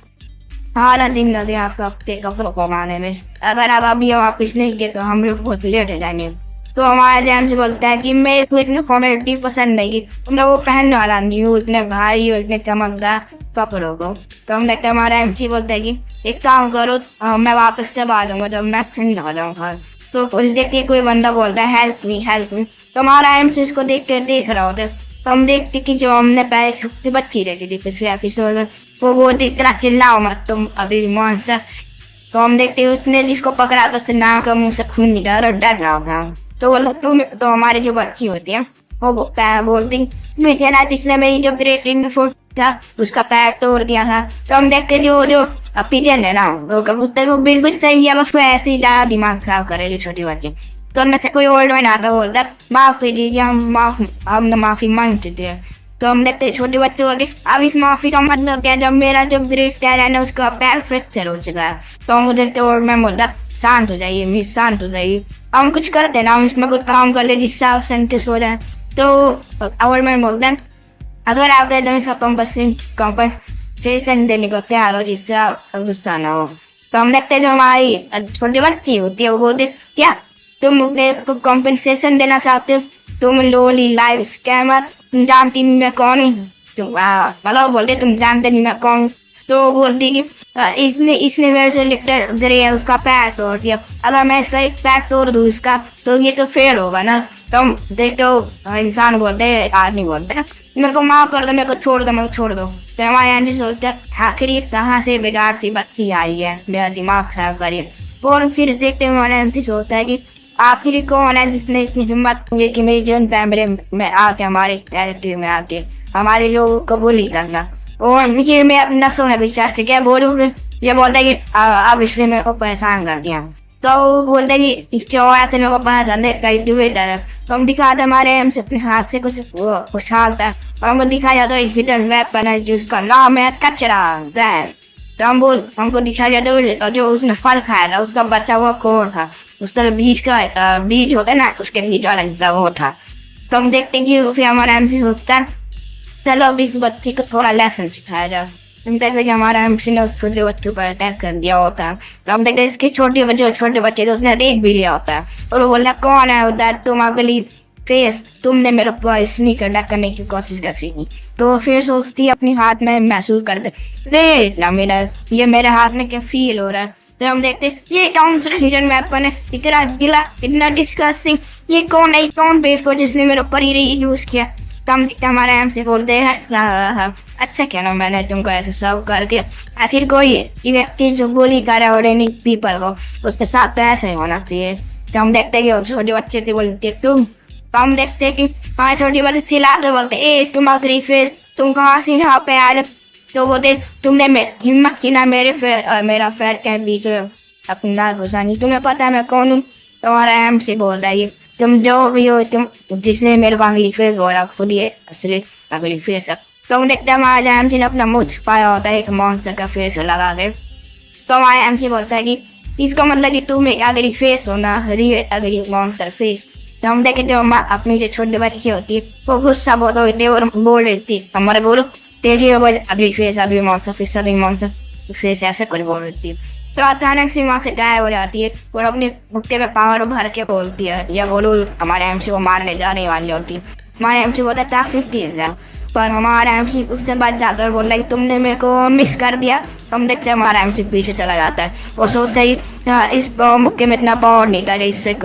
हारा दिन लगे आपको अपने कपड़ों को मारने में, अगर आप अभी वापिस नहीं गए तो हम लोग बहुत लेट हो जाएंगे। तो हमारे जैम से बोलता है कि मेरे को इतनी फॉर्मेलिटी पसंद नहीं, मतलब वो पहनने वाला नहीं हूँ उतने भारी और इतने चमकदार कपड़ों को। तो हम देखते हैं हमारा MC बोलता है कि एक काम करो, मैं वापस जब आ जाऊँगा जब मैं ठंड हो जाऊँगा। तो उस देख के कोई बंदा बोलता है हेल्प मी। तो हमारा MC इसको देख रहा होता है। तो हम देखते कि जो हमने पहले छुट्टी बच्ची रखी थी पिछले एपिसोड में, वो इतना चिल्लाओ मत तुम अभी मॉन्स्टर। तो हम देखते उसने जिसको पकड़ा था उससे नाक का मुंह से खून निकाल और डर रहा था। तो बोला तो हमारी जो बच्ची होती है वो बोलती मुझे ना जिसने मेरी जो ग्रेटिंग फूड था उसका पैर तोड़ दिया था। तो हम देखते जो पिजन है ना वो कबूतर वो बिल्कुल सही है, बस वो ऐसे ही ज़्यादा दिमाग खराब करेगी छोटी बच्ची। तो उनमें से कोई ओल्ड मैन आता बोलता माफ़ी दीजिए, हम माफ़ी मांग चुके हैं। तो हम देखते छोटे बच्चे बोलते अब इस माफ़ी का मतलब क्या, जब मेरा जो ग्रेट टैलेंट है उसका पैर फ्रैक्चर हो चुका है। तो हम देखते ओल्ड मैन बोलता शांत हो जाइए मिस, शांत हो जाइए, हम कुछ करते ना, हम इसमें कुछ काम कर ले जिससे आप संतुष्ट हो जाए। तो ओल्ड मैन बोलते हैं अगर आप एकदम इस कंपनसेशन देने को तैयार हो जिससे आप गुस्सा ना हो। तो हम देखते जो हमारी छोटी बच्ची होती है वो बोलते क्या तुम अपने कॉम्पेंसेशन देना चाहते हो, तुम लोली लाइव स्कैमर, तुम जानती नहीं मैं कौन हूँ, मतलब बोलते तुम जानते नहीं मैं कौन। तो बोलती कि इसने मेरे से लिखकर दे उसका पैर तोड़ दिया, अगर मैं इसका एक पैर तोड़ दूँ इसका तो ये तो फेल होगा ना। तुम देखो इंसान बोलते आदमी बोलते मेरे को माफ कर दो, मेरे को छोड़ दो, मेरे को छोड़ दो। तो हमारे यहाँ सोचते आखिर ये कहाँ से बेकार सी बच्ची आई है मेरा दिमाग खराब करिए। और फिर देखते हमारे यहाँ सोचता है कि आखिर कौन है जिसने इतनी हिम्मत की कि मेरी जन फैमिली में आके हमारे टेरिटरी में आके हमारे लोगों को बुली करना। और मुझे मैं अपना सोना विचार से क्या बोलूँ, ये बोलता है कि अब इसने मेरे को परेशान कर दिया। तो बोलते हैं कि क्यों ऐसे मेरे को पता चलते कल्टिवेटर है। तो हम दिखाते हमारे हमसे अपने हाथ से कुछ उछालता है और हमको दिखाया जाता है हिडन वेपन है जिसका नाम है कचरा गैस। तो हमको दिखाया जाता है जो उसने फल खाया था उसका बच्चा हुआ कौन था, उसका बीज का बीज होता है ना उसके बीज वाला हिस्सा वो था। तो हम देखते हैं कि फिर हमारा MC होता है चलो अभी इस बच्चे को थोड़ा लेसन सिखाया जाए। हम देखते कि हमारा MC ने उस छोटे बच्चे पर अटैक कर दिया होता है। और हम देखते इसके छोटे बच्चे तो उसने रेख भी लिया होता है और वो बोला कौन है होता है तुम अगली फेस, तुमने मेरे को स्नीक अटैक करने की कोशिश की। तो फिर सोचती अपनी हाथ में महसूस करते रे ना ये मेरे हाथ में क्या फील हो रहा है। तो हम देखते ये कौन सा हिडन वेपन है, इतना गिला इतना डिस्कस्टिंग, ये कौन है कौन बेवकूफ जिसने मेरे ऊपर ही यूज किया। तो हम हमारे MC बोलते हैं अच्छा क्या ना मैंने तुमको ऐसे सर्व करके आखिर कोई व्यक्ति जो गोली कर रहा है और पीपल को उसके साथ तो ऐसे ही होना चाहिए। तो हम देखते कि छोटे बच्चे थे बोलते तुम। तो हम देखते कि हमारे छोटे बच्चे चिल्लाते बोलते ए तुम आखिरी फेस तुम कहाँ से यहाँ पे आ रहे। तो बोलते तुमने हिम्मत की ना मेरे फेर और मेरा फेर के बीच में अपनी नाक घुसानी, तुम्हें पता है मैं कौन हूँ। तो हमारा MC बोल रहा है तुम जो भी हो तुम जिसने मेरे को अगली फेस बोला खुद ये असली अगली फेस है। तो हम देखते हमारे MC ने अपना मुँह छुपाया होता है एक मॉन्स्टर का फेस लगा के। तो हमारे MC बोलता है कि इसका मतलब कि तुम एक अगली फेस हो ना अगली मॉन्स्टर फेस। तो हम देखे जो अपनी जो छोटी बच्ची होती है वो गुस्सा बहुत होती है और बोल रही हमारे बोलो तेजी अगली फेस अगली मॉन्स्टर फेस अगली मॉन्स्टर फेस ऐसे कुछ बोल रही थी। तो अचानक से वहाँ से गायब हो जाती है और अपने मुक्के में पावर भर के बोलती है या बोलो हमारे MC को मारने जाने वाली होती है। हमारे MC बोलता है 50,000 पर हमारा MC उससे बाद जाकर बोल रहा है तुमने मेरे को मिस कर दिया। हम देखते हैं हमारा MC पीछे चला जाता है और सोचता है इस मुक्के में इतना पावर नहीं था इससे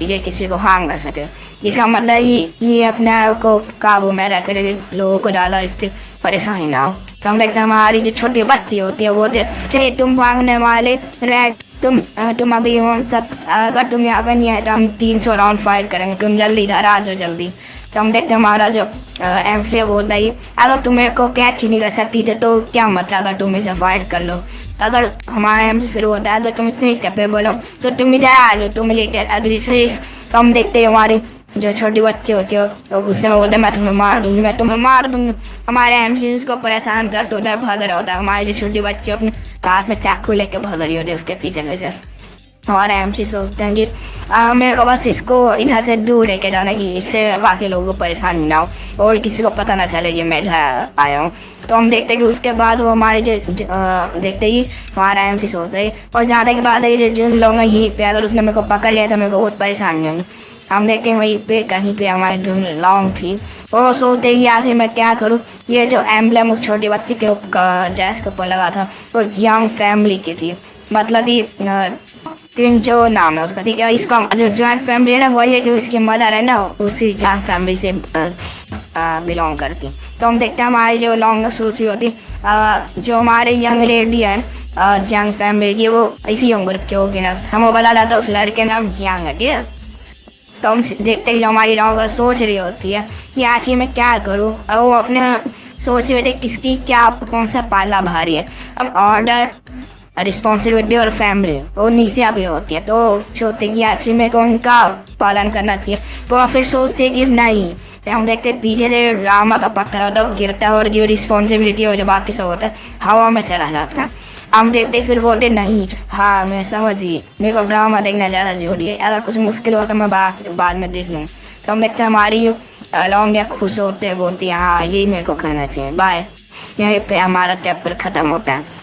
ये किसी को हार्म कर सके। इसका मतलब ये अपने आप को काबू में रख कर लोगों को डाला इससे परेशानी ना हो। तो हम देखते हैं हमारी जो छोटी बच्ची होती है वो बोलते तुम भागने वाले रेड तुम अभी सब अगर तुम यहाँ पे नहीं आए तो हम 300 राउंड फाइट करेंगे, तुम जल्दी इधर आ जाओ जल्दी। तो हम देखते हैं हमारा जो MC बोलता है अगर तुम मेरे को कैच ही नहीं कर सकती थे तो क्या मतलब अगर तुम इसे फाइट कर लो। अगर हमारा MC फिर होता है अगर तुम इतने कैपेबल हो तो तुम इधर आ जाओ तुम लेकर अगली फेस। तो हम देखते हैं हमारी जो छोटी बच्ची होती है तो उससे मैं बोलते मैं तुम्हें मार दूँगी। हमारे MC उसको परेशान कर तो उधर भाग रहा होता है, हमारी जो छोटी बच्ची अपने हाथ में चाकू लेके भाग रही होती है उसके पीछे वजह। और एमसी सोचते हैं कि मेरे को बस इसको इधर से दूर लेके जाना कि इससे बाकी लोगों को परेशानी ना हो और किसी को पता ना चले ये मैं इधर आया हूँ। तो हम देखते हैं कि उसके बाद वो हमारे देखते ही हमारा एमसी सोचते ही और ज़्यादा की बात है कि जिन लोगों ने ही पे अगर उसने मेरे को पकड़ लिया तो मेरे को बहुत परेशानी हुई। हम देखते हैं वहीं पे कहीं पे हमारी जो लॉन्ग थी और सोचते हैं कि आखिर मैं क्या करूँ। ये जो एम्बलम उस छोटी बच्ची के ड्रेस के ऊपर लगा था वो यंग फैमिली की थी, मतलब कि किंग जो नाम है उसका, ठीक है। इसका जो जॉइंट फैमिली है ना वही है कि उसकी मदर है ना उसी जॉइंट फैमिली से बिलोंग करती। तो हम देखते हैं हमारी जो लॉन्ग सूची होती जो हमारे यंग लेडी है यंग फैमिली की वो इसी यंग ग्रुप की होगी ना, हमें बता जाता उस लड़के नाम यंग है, ठीक है। तो हम देखते हैं जो हमारी लॉन्ग सोच रही होती है कि आखिर मैं क्या करूँ, और वो अपने सोच रहे थे किसकी क्या कौन सा पाला भारी है। अब ऑर्डर रिस्पॉन्सिबिलिटी और फैमिली वो नीचे अभी होती है, तो सोचते कि आखिर में कौन का पालन करना चाहिए। तो फिर सोचते कि नहीं, तो हम देखते पीछे से ड्रामा का पत्थर होता है गिरता है और जो रिस्पॉन्सिबिलिटी हो जो बाकी सब होता है हवा में चला जाता है। हम देखते फिर बोलते नहीं, हाँ मैं समझिए मेरे को ड्रामा देखना ज़्यादा जरूरी है, अगर कुछ मुश्किल हो तो मैं बाद में देख लूँ। तो हम देखते हमारी लॉन्ग या खुश होते बोलती है हाँ यही मेरे को करना चाहिए। बाय, यहीं पे हमारा चैप्टर ख़त्म होता है।